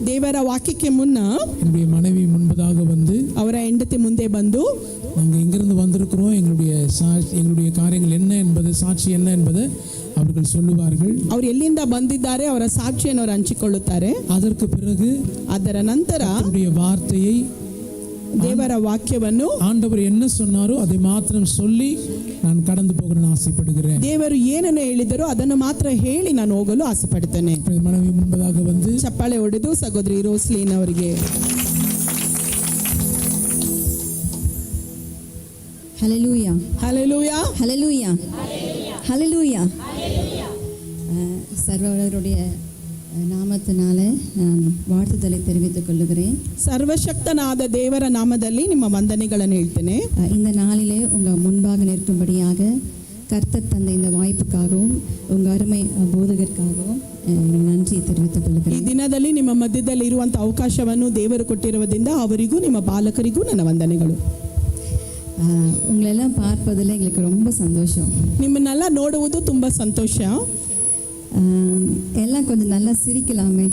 ದೇವರ ವಾಕ್ಯಕ್ಕೆ ಮುನ್ನ என்னுடைய மனைவி முன்பதாக வந்து ಅವರ ಹೆಂಡತಿ ಮುಂದೆ ಬಂದು நாங்கள் எங்கிருந்து வந்திருக்கிறோம், எங்களுடைய காரியங்கள் என்ன என்பது, சாட்சி என்ன என்பது அவர்கள் சொல்லுவார்கள். ಅವರು ಎಲ್ಲಿಂದ ಬಂದಿದ್ದಾರೆ ಅವರ ಸಾಕ್ಷಿಯನ್ನು ಅವರು ಹಂಚಿಕೊಳ್ಳುತ್ತಾರೆ. அதற்கு பிறகு ಅದರ ನಂತರ அவருடைய வார்த்தையை, ದೇವರ ವಾಕ್ಯವನ್ನು ஆண்டவர் என்ன சொன்னாரோ அதை மாத்திரம் சொல்லி நான் கடந்து போகணும்னு ஆசைப்படுகிறேன். ದೇವರು ಏನನ್ನು ಹೇಳಿದರೋ ಅದನ್ನು ಮಾತ್ರ ಹೇಳಿ ನಾನು ಹೋಗಲು ಆಸೆ ಪಡ್ತೇನೆ. மனைவி முன்பதாக வந்து ಚಪ್ಪಾಳೆ ಹೊಡೆದು ಸಹೋದರಿ ರೋಸ್ಲಿನ್ ಅವರಿಗೆ ஹல்லேலூயா, ஹல்லேலூயா, ஹல்லேலூயா, ஹல்லேலூயா. சர்வருடைய நாமத்தினால நான் வாழ்த்துதலை தெரிவித்துக் கொள்ளுகிறேன். ಸರ್ವಶಕ್ತನಾದ ದೇವರ ನಾಮದಲ್ಲಿ ನಿಮ್ಮ ವಂದನೆಗಳನ್ನು ಹೇಳ್ತೇನೆ. இந்த நாளிலே உங்கள் முன்பாக நிற்கும்படியாக கர்த்தர் தந்த இந்த வாய்ப்புக்காகவும் உங்கள் அருமை போதகருக்காகவும் நன்றி தெரிவித்துக் ಈ கொள்ளுகிறேன். ದಿನದಲ್ಲಿ ನಿಮ್ಮ ಮಧ್ಯದಲ್ಲಿ ಇರುವಂತಹ ಅವಕಾಶವನ್ನು ದೇವರು ಕೊಟ್ಟಿರುವುದರಿಂದ ಅವರಿಗೂ ನಿಮ್ಮ ಬಾಲಕರಿಗೂ ನನ್ನ ವಂದನೆಗಳು. உங்களெல்லாம் பார்ப்பதில் எங்களுக்கு ரொம்ப சந்தோஷம். ನಿಮ್ಮನ್ನೆಲ್ಲ ನೋಡುವುದು ತುಂಬ ಸಂತೋಷ. எல்லாம் கொஞ்சம் நல்லா சிரிக்கலாமே,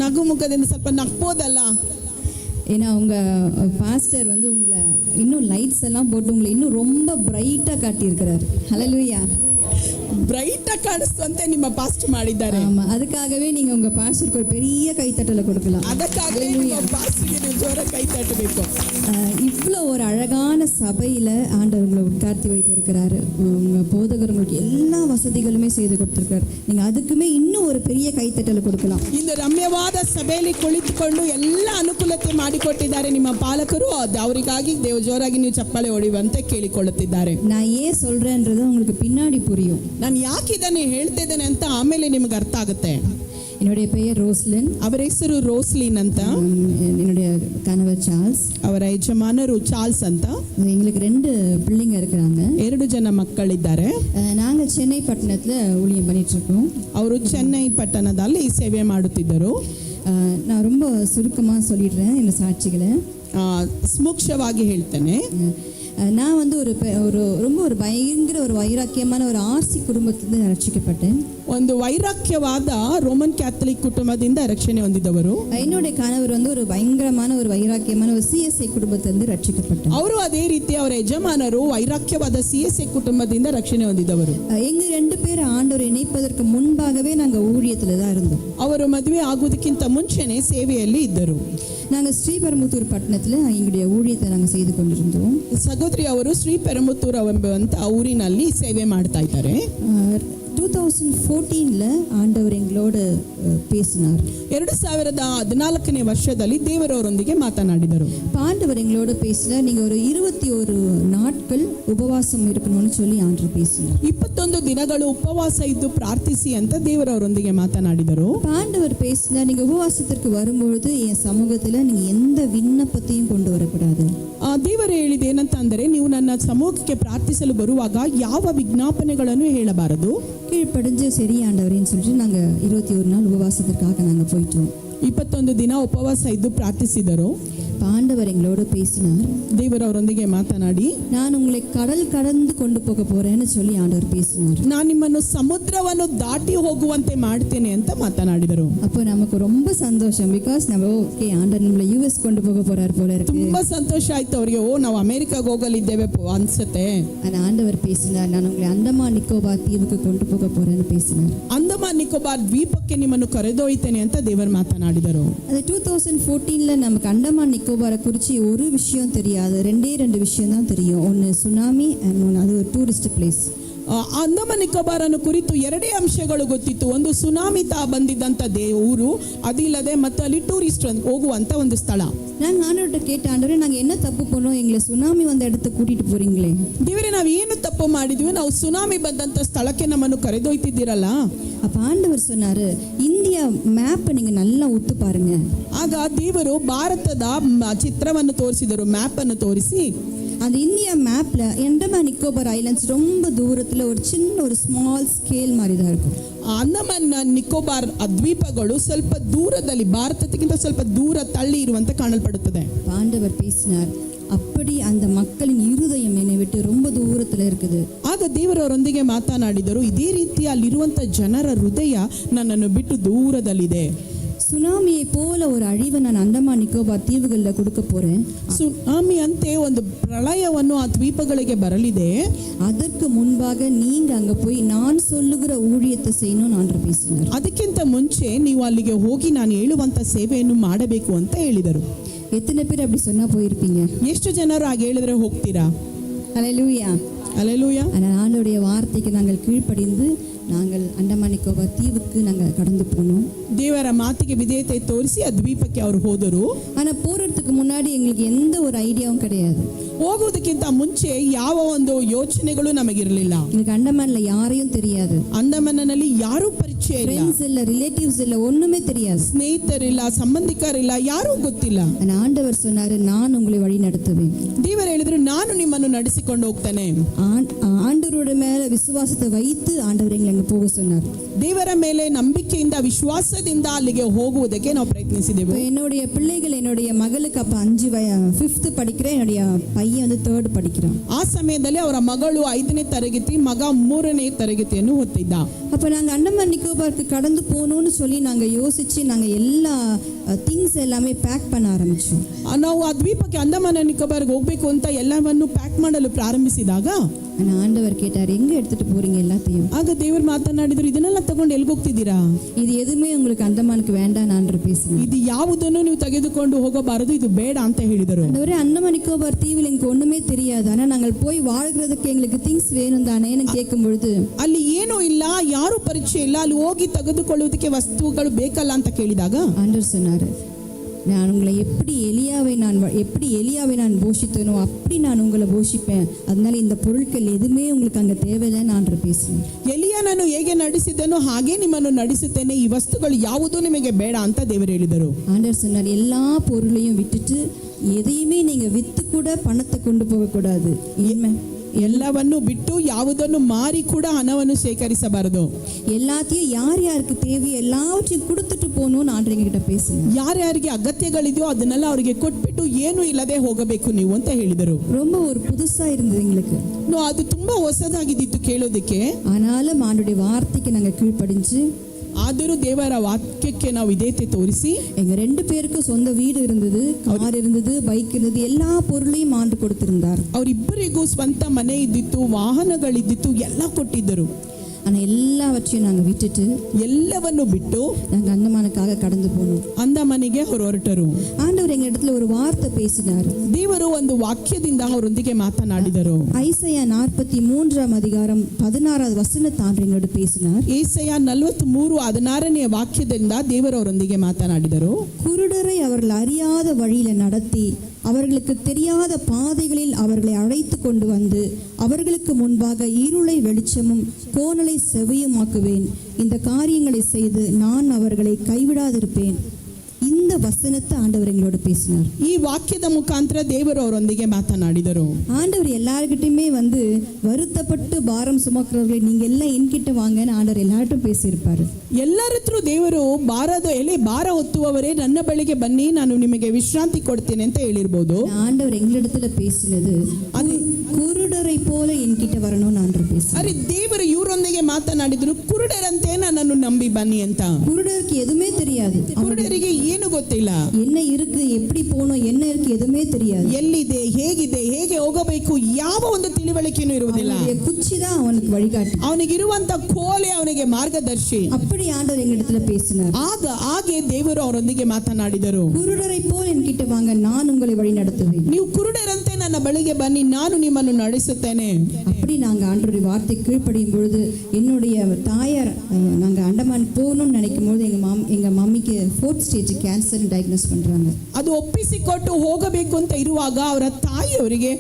ನಗು ಮುಖದಿಂದ ಸ್ವಲ್ಪ ನಗ್ಬೋದಲ್ಲ. ஏன்னா உங்கள் பாஸ்டர் வந்து உங்களை இன்னும் லைட்ஸ் எல்லாம் போட்டு உங்களை இன்னும் ரொம்ப பிரைட்டாக காட்டியிருக்கிறாரு. ஹல்லேலூயா. ಬ್ರೈಟಾಗಿ ಕಾಣಿಸ್ತಂತೆ ನಿಮ್ಮ ಪಾಸ್ಟ್ ಮಾಡಿದ್ದಾರೆ. ஆமாம், அதுக்காகவே நீங்கள் உங்கள் பாஸ்டருக்கு ஒரு பெரிய கைத்தட்டலை கொடுக்கலாம். ಅದಕ್ಕಾಗಿ ನಿಮ್ಮ ಪಾಸ್ಟ್ಗೆ ನೀವು ಜೋರಾಗಿ ಕೈ ತಟ್ಟಬೇಕು. இவ்வளோ ஒரு அழகான சபையில் ஆண்டவர் உங்களை உட்கார்த்தி வைத்திருக்கிறாரு. உங்கள் போதகர் உங்களுக்கு எல்லா வசதிகளுமே செய்து கொடுத்துருக்காரு. நீங்கள் அதுக்குமே இன்னும் ஒரு பெரிய கைத்தட்டலை கொடுக்கலாம். இந்த ರಮ್ಯವಾದ ಸಭೆಯಲ್ಲಿ ಕುಳಿತುಕೊಂಡು ಎಲ್ಲ ಅನುಕೂಲತೆ ಮಾಡಿಕೊಟ್ಟಿದ್ದಾರೆ ನಿಮ್ಮ ಪಾಲಕರು. ಅವರಿಗಾಗಿ ಜೋರಾಗಿ ನೀವು ಚಪ್ಪಾಳೆ ಹೊಡೆಯುವಂತೆ ಕೇಳಿಕೊಳ್ಳುತ್ತಿದ್ದಾರೆ. நான் ஏன் சொல்கிறேன்றது உங்களுக்கு பின்னாடி புரியும். ನಾನು ಯಾಕೆ ಇದನ್ನು ಹೇಳ್ತಿದ್ದೇನೆ ಅಂತ ಆಮೇಲೆ ನಿಮ್ಗೆ ಅರ್ಥ ಆಗುತ್ತೆ. என்னுடைய பெயர் ரோஸ்லின், ಅವರ ಹೆಸರು ರೋಸ್ಲಿನ್ ಅಂತ. என்னுடைய கணவர் சார்ல்ஸ், ಅವರ ಯಜಮಾನರು ಚಾರ್ಲ್ಸ್ ಅಂತ. எங்களுக்கு 2 பிள்ளைங்க இருக்கிறாங்க. 2 ಜನ ಮಕ್ಕಳಿದ್ದಾರೆ. நாங்கள் சென்னை பட்டணத்தில் ஊழியம் பண்ணிகிட்ருக்கோம். ಅವರು ಚೆನ್ನೈ ಪಟ್ಟಣದಲ್ಲಿ ಸೇವೆ ಮಾಡುತ್ತಿದ್ದರು. நான் ரொம்ப சுருக்கமாக சொல்லிடுறேன் இந்த சாட்சிகளை. ಸ್ಮೂಕ್ಷವಾಗಿ ಹೇಳ್ತೇನೆ. நான் வந்து ஒரு பயங்கர ஒரு வைராக்கியமான ஒரு ஆர்சி குடும்பத்திலிருந்து ரட்சிக்கப்பட்டேன். ಒಂದು ವೈರಾಗ್ಯವಾದ ರೋಮನ್ ಕ್ಯಾಥಲಿಕ್ ಕುಟುಂಬದಿಂದ ರಕ್ಷಣೆ ಹೊಂದಿದವರು. என்னுடைய கணவர் வந்து ஒரு பயங்கரமான ஒரு வைராக்கியமான ஒரு சிஎஸ்ஐ குடும்பத்திலிருந்து ரட்சிக்கப்பட்டார். ಅವರು ಅದೇ ರೀತಿ ಅವರ ಯಜಮಾನರು ವೈರಾಗ್ಯವಾದ ಸಿಎಸ್ಐ ಕುಟುಂಬದಿಂದ ರಕ್ಷಣೆ ಹೊಂದಿದವರು. எங்க 2 பேர் ஆண்டவர் இணைப்பதற்கு முன்பாகவே நாங்கள் ஊழியத்தில் தான் இருந்தோம். ಅವರು ಮದುವೆ ಆಗುವುದಕ್ಕಿಂತ ಮುಂಚೆನೆ ಸೇವೆಯಲ್ಲಿ ಇದ್ದರು. நாங்கள் ஸ்ரீபெரும்புத்தூர் பட்டணத்தில் எங்களுடைய ஊழியத்தை நாங்கள் செய்து கொண்டிருந்தோம். ಸಹೋದರಿ ಅವರು ಶ್ರೀ ಪೆರಂಬತ್ತೂರು ಎಂಬಂತ ಊರಿನಲ್ಲಿ ಸೇವೆ ಮಾಡ್ತಾ ಇದ್ದಾರೆ. 2014 ஆண்டவர் எங்களோடு பேசினார். 2014ನೇ ವರ್ಷದಲ್ಲಿ ದೇವರವರೊಂದಿಗೆ ಮಾತನಾಡಿದರು. ஆண்டவர் எங்களோடு பேசினார். நீங்க ஒரு 21 நாட்கள் உபவாசம் இருக்கணும்னு சொல்லி ஆண்டவர் பேசினார். 21 ದಿನಗಳು ಉಪವಾಸ ಇದ್ದು ಪ್ರಾರ್ಥಿಸಿ ಅಂತ ದೇವರವರೊಂದಿಗೆ ಮಾತನಾಡಿದರು. ஆண்டவர் பேசினார், நீங்க உபவாசத்திற்கு வரும்பொழுது என் சமூகத்தில் நீங்க எந்த விண்ணப்பத்தையும் கொண்டு வரக்கூடாது. ದೇವರು ಹೇಳಿದೆ ಏನಂತಂದರೆ, ನೀವು ನನ್ನ ಸಮೂಹಕ್ಕೆ ಪ್ರಾರ್ಥಿಸಲು ಬರುವಾಗ ಯಾವ ವಿಜ್ಞಾಪನೆಗಳನ್ನು ಹೇಳಬಾರದು. கீழ்ப்படிஞ்சு சரி ஆண்டவரேன்னு சொல்லிட்டு நாங்கள் 21 நாள் உபவாசத்திற்காக நாங்கள் போயிட்டோம். 21 ದಿನ ಉಪವಾಸ ಇದ್ದು ಪ್ರಾರ್ಥಿಸಿದರು. ஆண்டவர் எங்களோடு பேசினார். ದೇವರವರೊಂದಿಗೆ ಮಾತನಾಡಿ, நான் உங்களை கடல் கடந்து கொண்டு போக போறேன்னு சொல்லி ஆண்டவர் பேசினார். ನಾನು ನಿಮ್ಮನ್ನು ಸಮುದ್ರವನ್ನು ದಾಟಿ ಹೋಗುವಂತೆ ಮಾಡ್ತೇನೆ ಅಂತ ಮಾತನಾಡಿದರು. அப்போ நமக்கு ரொம்ப சந்தோஷம். பிகாஸ் நம்ம ஓகே ஆண்டவர் நம்மளை யூஎஸ் கொண்டு போக போறார் போல இருக்கு. ತುಂಬಾ ಸಂತೋಷ ಆಯ್ತು ಅವರಿಗೆ. ನಾವು ಅಮೆರಿಕಾಗೆ ಹೋಗಲಿದ್ದೇವೆ ಅನ್ಸುತ್ತೆ. ஆண்டவர் பேசினார், நான் உங்களை அந்தமான் நிக்கோபார் தீவுக்கு கொண்டு போக போறேன்னு பேசினார். ಅಂಡಮಾನ್ ನಿಕೋಬಾರ್ ದ್ವೀಪಕ್ಕೆ ನಿಮ್ಮನ್ನು ಕರೆದೊಯ್ತೇನೆ ಅಂತ ದೇವರು ಮಾತನಾಡಿದರು. அது 2014 நமக்கு அந்தமான் நிக்கோபாரை குறித்து ஒரு விஷயம் தெரியாது. 2 விஷயம் தான் தெரியும். ஒன்று சுனாமி அண்ட் ஒன்று அது ஒரு டூரிஸ்ட் பிளேஸ். ಅಂಡಮಾನ್ ನಿಕೋಬಾರನ್ನು ಕುರಿತು 2 ಅಂಶಗಳು ಗೊತ್ತಿತ್ತು. ಒಂದು ಸುನಾಮಿ ಬಂದಿದ್ದಂಥ ಊರು, ಅದಿಲ್ಲದೆ ಮತ್ತು ಅಲ್ಲಿ ಟೂರಿಸ್ಟ್ ಹೋಗುವಂತ ಒಂದು ಸ್ಥಳ. ನಾನು ஆண்டவர்கிட்ட கேட்ட, ஆண்டவரே நாங்கள் என்ன தப்பு பண்ணோம், எங்களை சுனாமி வந்த இடத்துக்கு கூட்டிட்டு போறீங்களே. ದೇವರೇ, ನಾವು ಏನು ತಪ್ಪು ಮಾಡಿದ್ವಿ? ನಾವು ಸುನಾಮಿ ಬಂದಂತ ಸ್ಥಳಕ್ಕೆ ನಮ್ಮನ್ನು ಕರೆದೊಯ್ತಿದ್ದೀರಲ್ಲ. அப்போ ஆண்டவர் சொன்னாரு, இந்தியா மேப்பை நீங்க நல்லா உத்து பாருங்க. ಆಗ ದೇವರು ಭಾರತದ ಚಿತ್ರವನ್ನು ತೋರಿಸಿದರು, ಮ್ಯಾಪ್ ಅನ್ನು ತೋರಿಸಿ, அந்த இந்தியா மேப்ல அந்தமான் நிக்கோபார் ஐலண்ட்ஸ் ரொம்ப தூரத்தில் ஒரு சின்ன ஒரு ஸ்மால் ஸ்கேல் மாதிரி தான் இருக்கும். ಅಂಡಮಾನ್ ನಿಕೋಬಾರ್ ದ್ವೀಪಗಳು ಸ್ವಲ್ಪ ದೂರದಲ್ಲಿ, ಭಾರತಕ್ಕಿಂತ ಸ್ವಲ್ಪ ದೂರ ತಳ್ಳಿ ಇರುವಂತೆ ಕಾಣಲ್ಪಡುತ್ತದೆ. ஆண்டவர் பேசினார், அப்படி அந்த மக்களின் இருதயம் என்னை விட்டு ரொம்ப தூரத்தில் இருக்குது. ಆಗ ದೇವರವರೊಂದಿಗೆ ಮಾತನಾಡಿದರು, ಇದೇ ರೀತಿ ಅಲ್ಲಿರುವಂತ ಜನರ ಹೃದಯ ನನ್ನನ್ನು ಬಿಟ್ಟು ದೂರದಲ್ಲಿದೆ. சுனாமியை போல ஒரு அழிவை நான் அந்தமான் நிக்கோபார் தீவுகளில் கொடுக்க போறேன். ಸುನಾಮಿ ಅಂತೆ ಒಂದು ಪ್ರಳಯವನ್ನು ಆ ದ್ವೀಪಗಳಿಗೆ ಬರಲಿದೆ. அதற்கு முன்பாக நீங்க அங்க போய் நான் சொல்லுகிற ஊழியத்தை செய்யணும்னு ஆண்டவர் பேசினார். ಅದಕ್ಕಿಂತ ಮುಂಚೆ ನೀವು ಅಲ್ಲಿಗೆ ಹೋಗಿ ನಾನು ಹೇಳುವಂತ ಸೇವೆಯನ್ನು ಮಾಡಬೇಕು ಅಂತ ಹೇಳಿದರು. எத்தனை பேர் அப்படி சொன்னா போயிருப்பீங்க? ಎಷ್ಟು ಜನರು ಹಾಗೆ ಹೇಳಿದ್ರೆ ಹೋಗ್ತೀರಾ? ஹல்லேலூயா. அல்லேலூயா. ஆனால் ஆண்டவருடைய வார்த்தைக்கு நாங்கள் கீழ்ப்படிந்து நாங்கள் அந்தமான் நிக்கோபார் தீவுக்கு நாங்கள் கடந்து போனோம். ದೇವರ ಮಾತಿಗೆ ವಿಧೇಯತೆ ತೋರಿಸಿ ಆ ದ್ವೀಪಕ್ಕೆ ಅವರು ಹೋದರು. ஆனால் போகிறதுக்கு முன்னாடி எங்களுக்கு எந்த ஒரு ஐடியாவும் கிடையாது. ಹೋಗುವುದಕ್ಕಿಂತ ಮುಂಚೆ ಯಾವ ಒಂದು ಯೋಚನೆಗಳು ನಮಗಿರಲಿಲ್ಲ. எங்களுக்கு அந்தமான்ல யாரையும் தெரியாது. ಅಂಡಮಾನ್ನಲ್ಲಿ ಯಾರೂ ಪರಿಚಯ ಇಲ್ಲ, ஃப்ரெண்ட்ஸ் இல்லை, ரிலேட்டிவ்ஸ் இல்லை, ஒண்ணுமே தெரியாது. ಸ್ನೇಹಿತರಿಲ್ಲ, ಸಂಬಂಧಿಕರಿಲ್ಲ, ಯಾರೂ ಗೊತ್ತಿಲ್ಲ. ஆனால் ஆண்டவர் சொன்னாரு, நான் உங்களை வழி நடத்துவேன். ದೇವರು ಹೇಳಿದ್ರು, ನಾನು ನಿಮ್ಮನ್ನು ನಡೆಸಿಕೊಂಡು ಹೋಗ್ತೇನೆ. ஆண்டவரோட மேல விசுவாசத்தை வைத்து ஆண்டவர் எங்களை அங்க போக சொன்னார். ದೇವರ ಮೇಲೆ ನಂಬಿಕೆಯಿಂದ ವಿಶ್ವಾಸದಿಂದ ಅಲ್ಲಿಗೆ ಹೋಗುವುದಕ್ಕೆ ನಾವು ಪ್ರಯತ್ನಿಸಿದೆವು. என்னுடைய பிள்ளைகள், என்னுடைய மகளுக்கு அப்ப 5th படிக்கிறேன், என்னுடைய பையன் வந்து 3rd படிக்கிறான். ಆ ಸಮಯದಲ್ಲಿ ಅವರ ಮಗಳು 5ನೇ ತರಗತಿ, ಮಗ 3ನೇ ತರಗತಿಯನ್ನು ಓದ್ತಿದ್ದ. அப்ப நாங்க அந்தமான் நிக்கோபாருக்கு கடந்து போகணும்னு சொல்லி நாங்க யோசிச்சு நாங்க எல்லா திங்ஸ் எல்லாமே பேக் பண்ண ஆரம்பிச்சோம். ನಾವು ಆ ದ್ವೀಪಕ್ಕೆ ಅಂಡಮಾನ್ ನಿಕೋಬಾರ್ಗೆ ಹೋಗ್ಬೇಕು ಅಂತ ಎಲ್ಲವನ್ನು ಪ್ಯಾಕ್ ಮಾಡಲು ಪ್ರಾರಂಭಿಸಿದಾಗ ஆனா ஆண்டவர் கேட்டார், எங்க எடுத்துட்டு போறீங்க எல்லாத்தையும்? ಆಗ ದೇವರು ಮಾತನಾಡಿದ್ರು, ಇದನ್ನೆಲ್ಲ ತಗೊಂಡು ಎಲ್ಲಿಗೆ ಹೋಗ್ತಿದ್ದೀರಾ? இது எதுவுமே உங்களுக்கு அந்தமானுக்கு வேண்டாம் ஆண்டவர் பேசினார். ಇದು ಯಾವುದನ್ನು ನೀವು ತೆಗೆದುಕೊಂಡು ಹೋಗಬಾರದು, ಇದು ಬೇಡ ಅಂತ ಹೇಳಿದರು. ஆண்டவரே, அந்தமான் நிக்கோபார் தீவில் எனக்கு ஒண்ணுமே தெரியாது, ஆனா நாங்கள் போய் வாழ்கிறதுக்கு எங்களுக்கு திங்ஸ் வேணும் தானேன்னு கேட்கும் பொழுது, ಅಲ್ಲಿ ಏನೂ ಇಲ್ಲ, ಯಾರು ಪರಿಚಯ ಇಲ್ಲ, ಅಲ್ಲಿ ಹೋಗಿ ತೆಗೆದುಕೊಳ್ಳುವುದಕ್ಕೆ ವಸ್ತುಗಳು ಬೇಕಲ್ಲ ಅಂತ ಕೇಳಿದಾಗ ஆண்டவர் சொன்னாரு, நான் உங்களை எப்படி எலியாவை நான் போஷித்தனோ அப்படி நான் உங்களை போஷிப்பேன். அதனால இந்த பொருட்கள் எதுவுமே உங்களுக்கு அங்கே தேவையில்லைன்னு ஆண்டவர் பேசினேன். ಎಲಿಯನನ್ನು ಹೇಗೆ ನಡೆಸಿದನೋ ಹಾಗೆ ನಿಮ್ಮನ್ನು ನಡೆಸುತ್ತೇನೆ, ಈ ವಸ್ತುಗಳು ಯಾವುದೂ ನಿಮಗೆ ಬೇಡ ಅಂತ ದೇವರು ಹೇಳಿದರು. ஆண்டவர் சொன்னார், எல்லா பொருளையும் விட்டுட்டு எதையுமே நீங்க வித்து கூட பணத்தை கொண்டு போக கூடாது. ಎಲ್ಲವನ್ನು ಬಿಟ್ಟು ಯಾವುದನ್ನು ಮಾರಿ ಕೂಡ ಹಣವನ್ನು ಶೇಖರಿಸಬಾರದು. எல்லாத்தையும் யார் யாருக்கு தேவையோ எல்லாவற்றையும் கொடுத்துட்டு போகணும்னு ஆண்டவர் எங்ககிட்ட பேசினார். ಯಾರ್ಯಾರಿಗೆ ಅಗತ್ಯಗಳಿದೆಯೋ ಅದನ್ನೆಲ್ಲ ಅವರಿಗೆ ಕೊಟ್ಬಿಟ್ಟು ಏನು ಇಲ್ಲದೆ ಹೋಗಬೇಕು ನೀವು ಅಂತ ಹೇಳಿದರು. ரொம்ப ஒரு புதுசா இருந்தது எங்களுக்கு. ಅದು ತುಂಬಾ ಹೊಸದಾಗಿದ್ದಿತ್ತು ಕೇಳೋದಕ್ಕೆ. ஆனாலும் ஆண்டவருடைய வார்த்தைக்கு நாங்க கீழ்ப்படிஞ்சு, ಆದರೂ ದೇವರ ವಾಕ್ಯಕ್ಕೆ ನಾವು ವಿಧೇಯತೆ ತೋರಿಸಿ, எங்க 2 பேருக்கும் சொந்த வீடு இருந்தது, கார் இருந்தது, பைக் இருந்தது, எல்லா பொருளையும் ஆண்டு கொடுத்திருந்தார். ಅವರಿಬ್ಬರಿಗೂ ಸ್ವಂತ ಮನೆ ಇದ್ದಿತ್ತು, ವಾಹನಗಳಿದ್ದಿತ್ತು, ಎಲ್ಲ ಕೊಟ್ಟಿದ್ದರು. ஆனா எல்லாவற்றையும் நாங்க விட்டுட்டு ಎಲ್ಲವನ್ನು ಬಿಟ್ಟು நாங்க அந்தமானுக்காக கடந்து போனோம். ಅಂಡಮಾನಿಗೆ ಹೊರಟರು. ஆண்டவர் எங்க இடத்துல ஒரு வார்த்தை பேசினார். ದೇವರು ಒಂದು ವಾಕ್ಯದಿಂದ ಅವರೊಂದಿಗೆ ಮಾತನಾಡಿದರು. ஐசையா 43 அதிகாரம் 16வது வசனத்தை ஆண்டவர் எங்களோட பேசினார். ಏಸಾಯ 43:16ನೇ ವಾಕ್ಯದಿಂದ ದೇವರು ಅವರೊಂದಿಗೆ ಮಾತನಾಡಿದರು. குருடரை அவர்கள் அறியாத வழியில நடத்தி அவர்களுக்கு தெரியாத பாதைகளில் அவர்களை அழைத்து கொண்டு வந்து அவர்களுக்கு முன்பாக இருளை வெளிச்சமும் கோணலை செவியுமாக்குவேன். இந்த காரியங்களை செய்து நான் அவர்களை கைவிடாதிருப்பேன். இந்த வசனத்தை ஆண்டவர் எங்களோட பேசினார். ಈ ವಾಕ್ಯದ ಮುಖಾಂತರ ದೇವರು ಅವರೊಂದಿಗೆ ಮಾತನಾಡಿದರು. ஆண்டவர் எல்லார்கிட்டயுமே வந்து வருத்தப்பட்டு பாரம் சுமக்கிறவர்களை நீங்க எல்லாம் என்கிட்ட வாங்கன்னு ஆண்டவர் எல்லார்ட்டும் பேசியிருப்பாரு. ಎಲ್ಲರ ಹತ್ರ ದೇವರು ಭಾರ ಹೊತ್ತುವವರೇ ನನ್ನ ಬಳಿಗೆ ಬನ್ನಿ, ನಾನು ನಿಮಗೆ ವಿಶ್ರಾಂತಿ ಕೊಡ್ತೇನೆ ಅಂತ ಹೇಳಿರ್ಬೋದು. ஆண்டவர் எங்களிடத்துல பேசினது, குருடரை போல என்கிட்ட வரணும்னு ஆண்டவர் பேசினார். ಅರೆ ದೇವರು ಇವರೊಂದಿಗೆ ಮಾತನಾಡಿದ್ರು, ಕುರುಡರಂತೆ ನನ್ನನ್ನು ನಂಬಿ ಬನ್ನಿ ಅಂತ. குருடருக்கு எதுவுமே தெரியாது, ಕುರುಡರಿಗೆ ಏನು ಗೊತ್ತಿಲ್ಲ, என்ன இருக்கு, எப்படி போகணும், என்ன இருக்கு, எதுவுமே தெரியாது. ಎಲ್ಲಿದೆ, ಹೇಗಿದೆ, ಹೇಗೆ ಹೋಗಬೇಕು, ಯಾವ ಒಂದು ತಿಳುವಳಿಕೆನೂ ಇರುವುದಿಲ್ಲ. குச்சி தான் அவனுக்கு வழிகாட்டி, ಅವನಿಗಿರುವಂತ ಕೋಲೆ ಅವನಿಗೆ ಮಾರ್ಗದರ್ಶಿ. அப்படி ஆண்டவர் எங்களிடத்துல பேசினார். ಹಾಗೆ ದೇವರು ಅವರೊಂದಿಗೆ ಮಾತನಾಡಿದರು. குருடரை போல் என்கிட்ட வாங்க, நான் உங்களை வழி நடத்துவேன். ನೀವು ಕುರುಡರಂತೆ ನನ್ನ ಬಳಿಗೆ ಬನ್ನಿ, ನಾನು ನಿಮ್ಮನ್ನು ನಡೆಸುತ್ತೇನೆ. அப்படி நாங்க ஆண்டவருடைய வார்த்தை கீழ்ப்படியும் பொழுது என்னுடைய தாயார், நாங்க அண்டமான் போகணும்னு நினைக்கும் போது எங்க மம்மிக்கு 4th ஸ்டேஜ் கேன்சர் டயக்னோஸ் பண்றாங்க. ಅದು ಒಪ್ಪಿಸಿಕೊಟ್ಟು ಹೋಗಬೇಕು ಅಂತ ಇರುವಾಗ ಅವರ ತಾಯಿಯವರಿಗೆ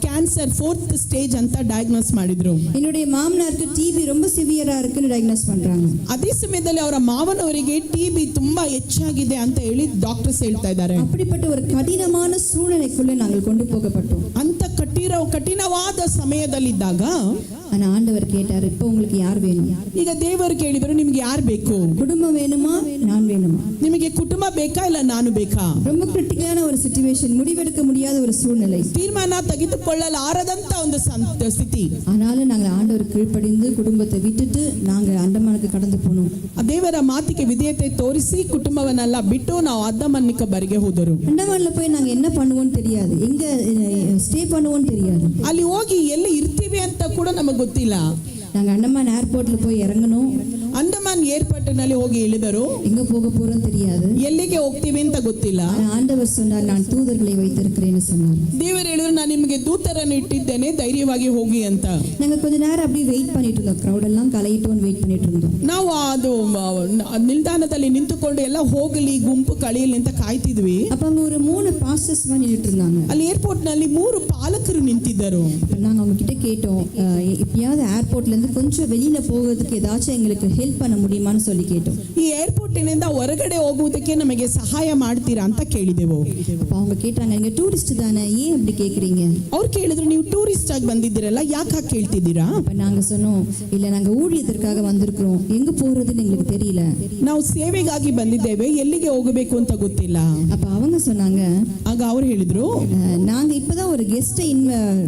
ಕ್ಯಾನ್ಸರ್ 4th ಸ್ಟೇಜ್ ಅಂತ ಡಯಾಗ್ನೋಸ್ ಮಾಡಿದ್ರು. என்னுடைய மாமனாருக்கு டிபி ரொம்ப சிவியரா இருக்குன்னு டயக்னோஸ் பண்றாங்க. ಅದೇ ಸಮಯದಲ್ಲಿ ಅವರ ಮಾವನವರಿಗೆ ಟಿಬಿ ತುಂಬಾ ಹೆಚ್ಚಾಗಿದೆ ಅಂತ ಹೇಳಿ ಡಾಕ್ಟರ್ಸ್ ಹೇಳ್ತಾ ಇದ್ದಾರೆ. அப்படிப்பட்ட ஒரு கடினமான சூழ்நிலைக்குள்ள நாங்கள் கொண்டு போகப்பட்டோம். ಅಂತ ಕಠಿಣವಾದ ಸಮಯದಲ್ಲಿದ್ದಾಗ ஆனா ஆண்டவர் கேட்டார், இப்போ உங்களுக்கு யார் வேணும்? ಈಗ ದೇವರು ಕೇಳಿದ್ರು, ನಿಮ್ಗೆ ಯಾರು ಬೇಕು? குடும்பம் வேணுமா, நான் வேணுமா? ನಿಮಗೆ ಕುಟುಂಬ ಬೇಕಾ ಇಲ್ಲ ನಾನು ಬೇಕಾ? ரொம்ப கிரிட்டிக்கலான ஒரு சிச்சுவேஷன், முடிவெடுக்க முடியாத ஒரு சூழ்நிலை. ತೀರ್ಮಾನ ತೆಗೆದುಕೊಳ್ಳಲಾರದಂತ ಒಂದು ಸ್ಥಿತಿ. ஆனாலும் நாங்கள் ஆண்டவர் கீழ்ப்படிந்து குடும்பத்தை விட்டுட்டு நாங்க அண்டமானுக்கு கடந்து போனோம். ದೇವರ ಮಾತಿಗೆ ವಿಧೇಯತೆ ತೋರಿಸಿ ಕುಟುಂಬವನ್ನೆಲ್ಲ ಬಿಟ್ಟು ನಾವು ಅಂಡಮಾನ್ ನಿಕೋಬಾರಿಗೆ ಹೋದರು. அண்டமான்ல போய் நாங்க என்ன பண்ணுவோம்னு தெரியாது, எங்க ஸ்டே பண்ணுவோம்னு தெரியாது. ಅಲ್ಲಿ ಹೋಗಿ ಎಲ್ಲಿ ಇರ್ತೀವಿ ಅಂತ ಕೂಡ ನಮಗೆ ಗೊತ್ತಿಲ್ಲ. நாங்க அண்டமான் ஏர்போர்ட்ல போய் இறங்கணும், ಅಂಡಮಾನ್ ಏರ್ಪೋರ್ಟ್ನಲ್ಲಿ ಹೋಗಿ ಇಳಿದರು. எங்க போக போறோம் தெரியாது. ಎಲ್ಲಿಗೆ ಹೋಗ್ತೀವಿ ಅಂತ ಗೊತ್ತಿಲ್ಲ. ஆனா ஆண்டவர் சொன்னார், நான் தூதர்களை வைத்திருக்கிறேன்னு சொன்னார். ದೇವರು ಹೇಳಿದ್ರು, ನಾನು ನಿಮಗೆ ದೂತರನ್ನು ಇಟ್ಟಿದ್ದೇನೆ, ಧೈರ್ಯವಾಗಿ ಹೋಗಿ ಅಂತ. நாங்க கொஞ்ச நேரம் அப்படியே வெயிட் பண்ணிட்டு இருந்தோம், ಕ್ರೌಡ್ எல்லாம் கலையிட்டோன்னு வெயிட் பண்ணிட்டு இருந்தோம். ನಾವು ಅದು ನಿಲ್ದಾಣದಲ್ಲಿ ನಿಂತುಕೊಂಡು ಎಲ್ಲ ಹೋಗಲಿ ಗುಂಪು ಕಳೆಯಲಿ ಅಂತ ಕಾಯ್ತಿದ್ವಿ. அப்ப அங்க ஒரு 3 பாஸ்டர்ஸ் நின்றுட்டு இருந்தாங்க. ಅಲ್ಲಿ ಏರ್ಪೋರ್ಟ್ ನಲ್ಲಿ 3 ಪಾಲಕರು ನಿಂತಿದ್ದರು. அப்ப நாங்க அவங்க கிட்ட கேட்டோம், எப்பயாவது ஏர்போர்ட்ல இருந்து கொஞ்சம் வெளியில போகிறதுக்கு ஏதாச்சும் எங்களுக்கு ஹெல்ப் பண்ண முடியுமான்னு சொல்லி கேட்டோம். ಈ ಏರ್ಪೋರ್ಟಿನಿಂದ ಹೊರಗಡೆ ಹೋಗುವುದಕ್ಕೆ ನಮಗೆ ಸಹಾಯ ಮಾಡ್ತೀರಾ ಅಂತ ಕೇಳಿದೆವು. அப்ப அவங்க கேட்டாங்க, நீங்க டூரிஸ்ட் தானே, ஏன் அப்படி கேக்குறீங்க? ಅವ್ರು ಕೇಳಿದ್ರು, ನೀವು ಟೂರಿಸ್ಟ್ ಆಗಿ ಬಂದಿದ್ದೀರಲ್ಲ, ಯಾಕೆ ಕೇಳ್ತಿದ್ದೀರಾ? அப்ப நாங்க சொன்னோம், இல்ல நாங்க ஊழியத்திற்காக வந்திருக்கிறோம், எங்க போறதுன்னு எங்களுக்கு தெரியல. ನಾವು ಸೇವೆಗಾಗಿ ಬಂದಿದ್ದೇವೆ, ಎಲ್ಲಿಗೆ ಹೋಗಬೇಕು ಅಂತ ಗೊತ್ತಿಲ್ಲ. அப்ப அவங்க சொன்னாங்க, ಆಗ ಅವ್ರು ಹೇಳಿದ್ರು, நாங்க இப்பதான் ஒரு கெஸ்ட்டை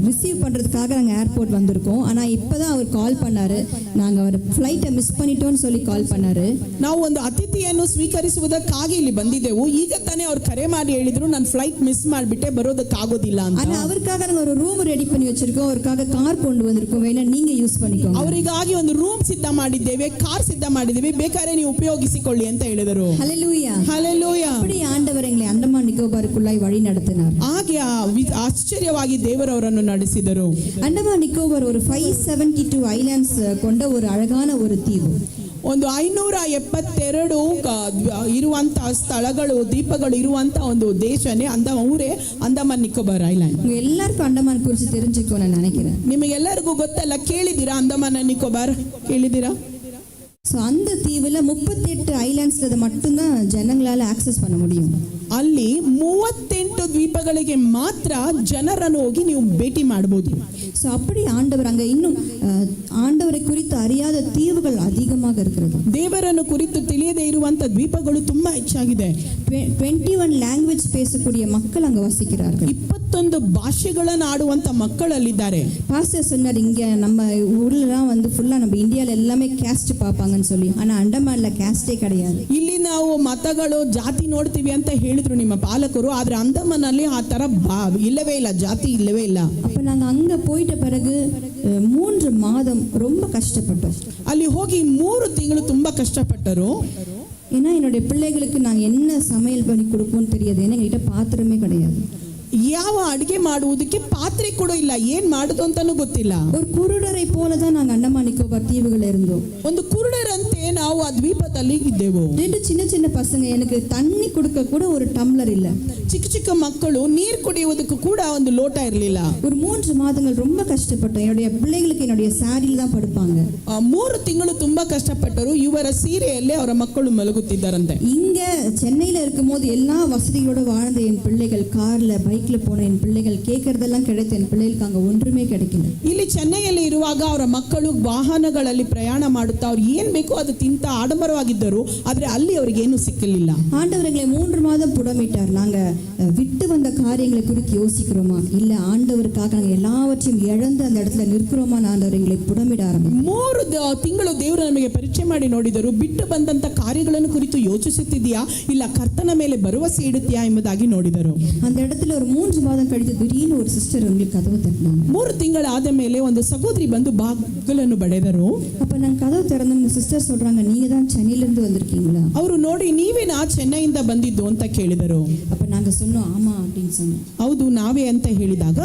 ரிசீவ் பண்றதுக்காக நாங்க ஏர்போர்ட் வந்திருக்கோம், ஆனா இப்பதான் அவர் கால் பண்ணாரு, நாங்க அவர் ஃப்ளைட்டை மிஸ் பண்ணிட்டோம்னு சொல்லி கால் பண்ணாரு. ನಾವು ಒಂದು ಅತಿಥಿಯನ್ನು ಸ್ವೀಕರಿಸುವುದಕ್ಕಾಗಿ ಇಲ್ಲಿ ಬಂದಿದ್ದೆವು, ಈಗ ತಾನೇ ಅವ್ರು ಕರೆ ಮಾಡಿ ಹೇಳಿದ್ರು, ನಾನು ಫ್ಲೈಟ್ ಮಿಸ್ ಮಾಡಿಬಿಟ್ಟೆ, ಬರೋದಕ್ಕಾಗೋದಿಲ್ಲ ಅಂತ. ஆனா அவருக்காக நாங்க ஒரு ரூம் ரெடி பண்ணி வச்சிருக்கோம், அவருக்காக கார் கொண்டு வந்திருக்கோம், வேணா நீங்க யூஸ் பண்ணிக்கோங்க. ಅವರಿಗಾಗಿ ಒಂದು ರೂಮ್ ಸಿದ್ಧ ಮಾಡಿದ್ದೇವೆ, ಕಾರ್ ಸಿದ್ಧ ಮಾಡಿದ್ದೇವೆ, ಬೇಕಾದ್ರೆ ನೀವು ಉಪಯೋಗಿಸಿಕೊಳ್ಳಿ ಅಂತ ಹೇಳಿದರು. ஹல்லேலூயா. ಹಲ್ಲೆಲೂಯಾ. அப்படி ஆண்டவர் எங்களை அண்டமான் நிக்கோபாருக்குள்ளாய் வழி நடத்தினார். ಹಾಗೆ ಆಶ್ಚರ್ಯವಾಗಿ ದೇವರವರನ್ನು ನಡೆಸಿದರು. அண்டமான் நிக்கோபார் ஒரு 572 ஐலாண்ட்ஸ் கொண்ட ஒரு அழகான ஒரு தீவு. ಒಂದು 572 ಇರುವಂತಹ ಸ್ಥಳಗಳು, ದ್ವೀಪಗಳು ಇರುವಂತಹ ಒಂದು ದೇಶನೇ ಊರೇ ಅಂಡಮಾನ್ ನಿಕೋಬಾರ್ ಐಲ್ಯಾಂಡ್. உங்க எல்லாருக்கும் அண்டமான் குறித்து தெரிஞ்சுக்கோ நான் நினைக்கிறேன். ನಿಮಗೆಲ್ಲರಿಗೂ ಗೊತ್ತಲ್ಲ, ಕೇಳಿದ್ದೀರಾ ಅಂಡಮಾನ್ ನಿಕೋಬಾರ್ ಕೇಳಿದ್ದೀರಾ? ஸோ அந்த தீவில் 38 ஐலாண்ட்ஸில் மட்டும்தான் ஜனங்களால் ஆக்சஸ் பண்ண முடியும். ಅಲ್ಲಿ 38 ದ್ವೀಪಗಳಿಗೆ ಮಾತ್ರ ಜನರನ್ನು ಹೋಗಿ ನೀವು ಭೇಟಿ ಮಾಡಬಹುದು. ஸோ அப்படி ஆண்டவர் அங்கே இன்னும் ஆண்டவரை குறித்து அறியாத தீவுகள் அதிகமாக இருக்கிறது. ದೇವರನ್ನು ಕುರಿತು ತಿಳಿಯದೇ ಇರುವಂತ ದ್ವೀಪಗಳು ತುಂಬಾ ಹೆಚ್ಚಾಗಿದೆ. 21 ಲ್ಯಾಂಗ್ವೇಜ್ பேசக்கூடிய மக்கள் அங்கே வசிக்கிறார்கள். 21 ಭಾಷೆಗಳನ್ನು ಆಡುವಂತ ಮಕ್ಕಳಲ್ಲಿದ್ದಾರೆ. பாஸ்டர் சொன்னார், இங்கே நம்ம ஊர்லலாம் வந்து ஃபுல்லாக நம்ம இந்தியாவில் எல்லாமே கேஸ்ட் பார்ப்பாங்கன்னு சொல்லி, ஆனால் அண்டமான்ல கேஸ்டே கிடையாது. ಇಲ್ಲಿ ನಾವು ಮತಗಳು ಜಾತಿ ನೋಡ್ತೀವಿ ಅಂತ ಹೇಳಿದ್ರು ನಿಮ್ಮ ಪಾಲಕರು, ಆದ್ರೆ ಅಂಡಮಾನಲ್ಲಿ ಆ ತರ ಇಲ್ಲವೇ ಇಲ್ಲ, ಜಾತಿ ಇಲ್ಲವೇ ಇಲ್ಲ. அப்போ நாங்கள் அங்கே போயிட்ட பிறகு 3 மாதம் ரொம்ப கஷ்டப்பட்டோம். ಅಲ್ಲಿ ಹೋಗಿ 3 ತಿಂಗಳು ತುಂಬಾ ಕಷ್ಟಪಟ್ಟರು. ஏன்னா என்னுடைய பிள்ளைகளுக்கு நாங்கள் என்ன சமையல் பண்ணி கொடுப்போம்னு தெரியாது, ஏன்னா எங்ககிட்ட பாத்திரமே கிடையாது. ಯಾವ ಅಡಿಗೆ ಮಾಡುವುದಕ್ಕೆ ಪಾತ್ರೆ ಕೂಡ ಇಲ್ಲ, ಏನ್ ಮಾಡುದು ಅಂತಾನು ಗೊತ್ತಿಲ್ಲ. ஒரு குருடரை போல தான் நாங்கள் அண்டமான் நிக்கோபார் தீவுகள் இருந்தோம். ಒಂದು ಕುರುಡರಂತೆ ನಾವು ಆ ದ್ವೀಪದಲ್ಲಿ ಇದ್ದೆವು. 2 சின்ன சின்ன பசங்க, எனக்கு தண்ணி கொடுக்க கூட ஒரு டம்ளர் இல்லை. ಚಿಕ್ಕ ಚಿಕ್ಕ ಮಕ್ಕಳು ನೀರು ಕುಡಿಯುವುದಕ್ಕೂ ಕೂಡ ಒಂದು ಲೋಟ ಇರಲಿಲ್ಲ. ஒரு 3 மாதங்கள் ரொம்ப கஷ்டப்பட்டோம். என்னுடைய பிள்ளைகளுக்கு என்னுடைய சாரியில் தான் படுப்பாங்க. 3 ತಿಂಗಳು ತುಂಬಾ ಕಷ್ಟಪಟ್ಟರು. ಇವರ ಸೀರೆಯಲ್ಲೇ ಅವರ ಮಕ್ಕಳು ಮಲಗುತ್ತಿದ್ದಾರಂತೆ. இங்க சென்னையில் இருக்கும்போது எல்லா வசதிகளோட வாழ்ந்த என் பிள்ளைகள், கார்ல பைக்ல போன என் பிள்ளைகள், கேட்கறதெல்லாம் கிடைத்த என் பிள்ளைகளுக்கு அங்கே ஒன்றுமே கிடைக்கல. ಇಲ್ಲಿ ಚೆನ್ನೈಯಲ್ಲಿ ಇರುವಾಗ ಅವರ ಮಕ್ಕಳು ವಾಹನಗಳಲ್ಲಿ ಪ್ರಯಾಣ ಮಾಡುತ್ತಾ ಅವ್ರು ಏನ್ ಬೇಕೋ ಅದು ತಿಂತ ಆಡಂಬರವಾಗಿದ್ದರು, ಆದ್ರೆ ಅಲ್ಲಿ ಅವರಿಗೆ ಏನು ಸಿಕ್ಕಲಿಲ್ಲ. ஆண்டவர் எங்களை 3 மாதம் புடமிட்டார். நாங்க விட்டு வந்த காரியங்களை குறித்து யோசிக்கிறோமா, இல்ல ஆண்டவருக்காக நாங்கள் எல்லாவற்றையும் இழந்து அந்த இடத்துல நிற்கிறோமா? ஆண்டவர் எங்களை புடமிட ஆரம்பித்தார். 3 ತಿಂಗಳು ದೇವರು ನಮಗೆ ಪರಿಚಯ ಮಾಡಿ ನೋಡಿದರು. ಬಿಟ್ಟು ಬಂದಂತ ಕಾರ್ಯಗಳನ್ನು ಕುರಿತು ಯೋಚಿಸುತ್ತಿದೆಯಾ, ಇಲ್ಲ ಕರ್ತನ ಮೇಲೆ ಭರವಸೆ ಇಡುತ್ತೀಯಾ ಎಂಬುದಾಗಿ ನೋಡಿದರು. அந்த இடத்துல ஒரு 3 மாதம் கழித்து திடீர்னு ஒரு சிஸ்டர் உங்களுக்கு கதவு தட்டினாங்க. 3 ತಿಂಗಳಾದ ಮೇಲೆ ಒಂದು ಸಹೋದರಿ ಬಂದು ಬಾಗಿಲನ್ನು ಬಡಿದರು. அப்ப நான் கதவு திறந்த சிஸ்டர் சொல்றாங்க, நீங்க தான் சென்னையில இருந்து வந்திருக்கீங்களா? ಅವರು ನೋಡಿ, ನೀವೇನಾ ಚೆನ್ನೈಯಿಂದ ಬಂದಿದ್ದು ಅಂತ ಕೇಳಿದರು. அப்ப நாங்க சொன்னோம், ஆமா அப்படின்னு சொன்னோம். ಹೌದು ನಾವೇ ಅಂತ ಹೇಳಿದಾಗ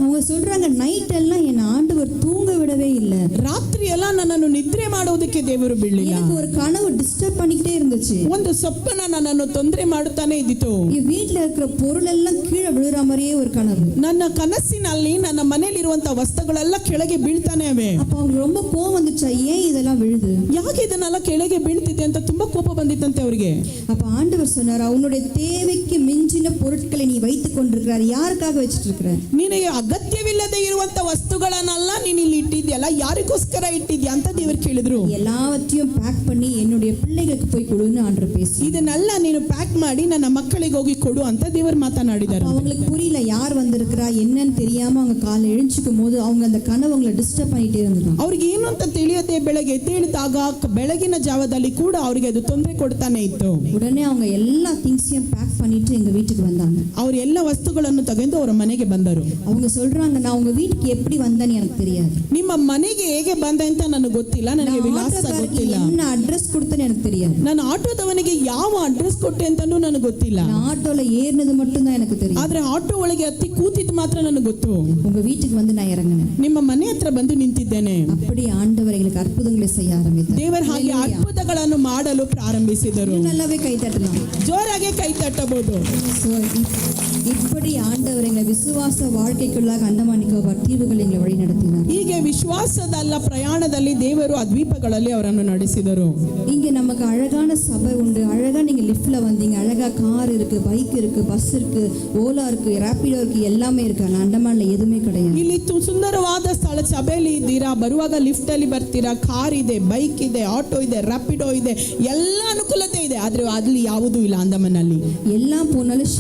அவங்க சொல்றாங்க, நைட் எல்லாம் என் ஆண்டவர் தூங்க விடவே இல்லை. ರಾತ್ರಿ ಎಲ್ಲ ನನ್ನನ್ನು ನಿದ್ರೆ ಮಾಡುವುದಕ್ಕೆ ದೇವರು ಬಿಡಲಿಲ್ಲ. எனக்கு ஒரு கனவு டிஸ்டர்ப் பண்ணிக்கிட்டே இருந்துச்சு. ಒಂದು ಸ್ವಪ್ನ ನನ್ನನ್ನು ತೊಂದರೆ ಮಾಡುತ್ತಾನೆ ಇದ್ದಿತು. என் வீட்டுல இருக்கிற பொருள் எல்லாம் கீழே விழுற மாதிரியே ஒரு கனவு. ನನ್ನ ಕನಸಿನಲ್ಲಿ ನನ್ನ ಮನೆಯಲ್ಲಿರುವಂತಹ ವಸ್ತುಗಳೆಲ್ಲ ಕೆಳಗೆ ಬೀಳ್ತಾನೆ ಅವೆ. அப்ப அவங்க ரொம்ப கோவம் வந்துச்சா, ஏன் இதெல்லாம் விழுது, ಯಾಕೆ ಇದನ್ನೆಲ್ಲ ಕೆಳಗೆ ಬೀಳ್ತಿದೆ ಅಂತ ತುಂಬಾ ಕೋಪ ಬಂದಿತ್ತಂತೆ ಅವರಿಗೆ. அப்ப ஆண்டவர் சொன்னார், உன்னுடைய தேவைக்கு மிஞ்சின பொருட்களை நீ வைத்துக் கொண்டிருக்கிறார், யாருக்காக வச்சிட்டு இருக்கிற? ನಿನಗೆ ಅಗತ್ಯವಿಲ್ಲದೆ ಇರುವಂತ ವಸ್ತುಗಳನ್ನೆಲ್ಲ ನೀನು ಇಲ್ಲಿ ಇಟ್ಟಿದ್ಯಲ್ಲ, ಯಾರಿಗೋಸ್ಕರ ಇಟ್ಟಿದ್ಯಾ ಅಂತ ದೇವರು ಕೇಳಿದ್ರು. எல்லாவற்றையும் பேக் பண்ணி என்னுடைய பிள்ளைகளுக்கு போய் கொடுன்னு ஆண்டவர் பேசி, ಇದನ್ನೆಲ್ಲ ನೀನು ಪ್ಯಾಕ್ ಮಾಡಿ ನನ್ನ ಮಕ್ಕಳಿಗೆ ಹೋಗಿ ಕೊಡು ಅಂತ ದೇವರು ಮಾತನಾಡಿದ್ದಾರೆ. அவங்களுக்கு புரியல யார் வந்திருக்கிறா என்னன்னு தெரியாம அவங்க காலை எழுச்சிக்கும் போது அவங்க அந்த கனவு அவங்களை டிஸ்டர்ப் பண்ணிட்டே இருந்தாங்க. ಅವ್ರಿಗೆ ಏನು ಅಂತ ತಿಳಿಯದೆ ಬೆಳಗ್ಗೆ ಎದ್ದೇಳಿದಾಗ ಬೆಳಗಿನ ಜಾವದಲ್ಲಿ ಕೂಡ ಅವರಿಗೆ ಅದು ತೊಂದರೆ ಕೊಡ್ತಾನೆ ಇತ್ತು. உடனே அவங்க எல்லா திங்ஸையும் பேக் பண்ணிட்டு எங்க வீட்டுக்கு வந்தாங்க. ಅವರು ಎಲ್ಲ ವಸ್ತುಗಳನ್ನು ತಗೊಂಡು ಅವರ ಮನೆಗೆ ಬಂದರು. அவங்க சொல்றாங்க, நான் உங்க வீட்டுக்கு எப்படி வந்தேன்னு எனக்கு தெரியாது, ನಿಮ್ಮ ಮನೆಗೆ ಹೇಗೆ ಬಂದೆ ಅಂತ ನನಗೆ ಗೊತ್ತಿಲ್ಲ, ನನಗೆ ವಿಳಾಸ ಗೊತ್ತಿಲ್ಲ, என்ன அட்ரஸ் கொடுத்தேன்னு எனக்கு தெரியாது, ನಾನು ಆಟೋದವನಿಗೆ ಯಾವ ಅಡ್ರೆಸ್ ಕೊಟ್ಟೆ ಅಂತಾನೂ ನನಗೆ ಗೊತ್ತಿಲ್ಲ. நான் ஆட்டோல ஏறினது மட்டும் தான் எனக்கு தெரியும். ಆದ್ರೆ ಆಟೋ ಒಳಗೆ ಹತ್ತಿ ಕೂತಿದ್ದು ಮಾತ್ರ ನನಗೆ ಗೊತ್ತು. உங்க வீட்டுக்கு வந்து நான் இறங்கினேன். ನಿಮ್ಮ ಮನೆ ಹತ್ರ ಬಂದು ನಿಂತಿದ್ದೇನೆ. அப்படி ஆண்டவர் எங்களுக்கு அற்புதங்களை செய்ய ஆரம்பித்தார். ದೇವರು ಹಾಗೆ ಅದ್ಭುತಗಳನ್ನು ಮಾಡಲು ಪ್ರಾರಂಭಿಸಿದರು. நல்லாவே ಕೈ ತಟ್ಟலாம், ಜೋರಾಗೆ ಕೈ ತಟ್ಟಬಹುದು. So, இப்படி ஆண்டவர் எங்களை விசுவாச வாழ்க்கைக்குள்ளாக அந்தமான் நிக்கோபார் தீவுகள் எங்களை வழி நடத்தினார். ಹೀಗೆ ವಿಶ್ವಾಸದಲ್ಲ ಪ್ರಯಾಣದಲ್ಲಿ ದೇವರು ಆ ದ್ವೀಪಗಳಲ್ಲಿ ಅವರನ್ನು ನಡೆಸಿದರು. இங்க நமக்கு அழகான சபை உண்டு, அழகா நீங்க லிஃப்ட்ல வந்தீங்க, அழகா கார் இருக்கு, பைக் இருக்கு, பஸ் இருக்கு, ஓலா இருக்கு, ராபிடோ இருக்கு, எல்லாமே இருக்கு. ஆனா அந்தமான்ல எதுவுமே கிடையாது. ಇಲ್ಲಿ ಸುಂದರವಾದ ಸ್ಥಳ ಸಭೆಯಲ್ಲಿ ಇದ್ದೀರಾ, ಬರುವಾಗ ಲಿಫ್ಟ್ ಅಲ್ಲಿ ಬರ್ತೀರಾ, ಕಾರ್ ಇದೆ, ಬೈಕ್ ಇದೆ, ಆಟೋ ಇದೆ, ರಾಪಿಡೋ ಇದೆ, ಎಲ್ಲ ಅನುಕೂಲತೆ ಇದೆ. ಆದ್ರೆ ಅಲ್ಲಿ ಯಾವುದೂ ಇಲ್ಲ ಅಂಡಮಾನಲ್ಲಿ. எல்லாம் போனாலும்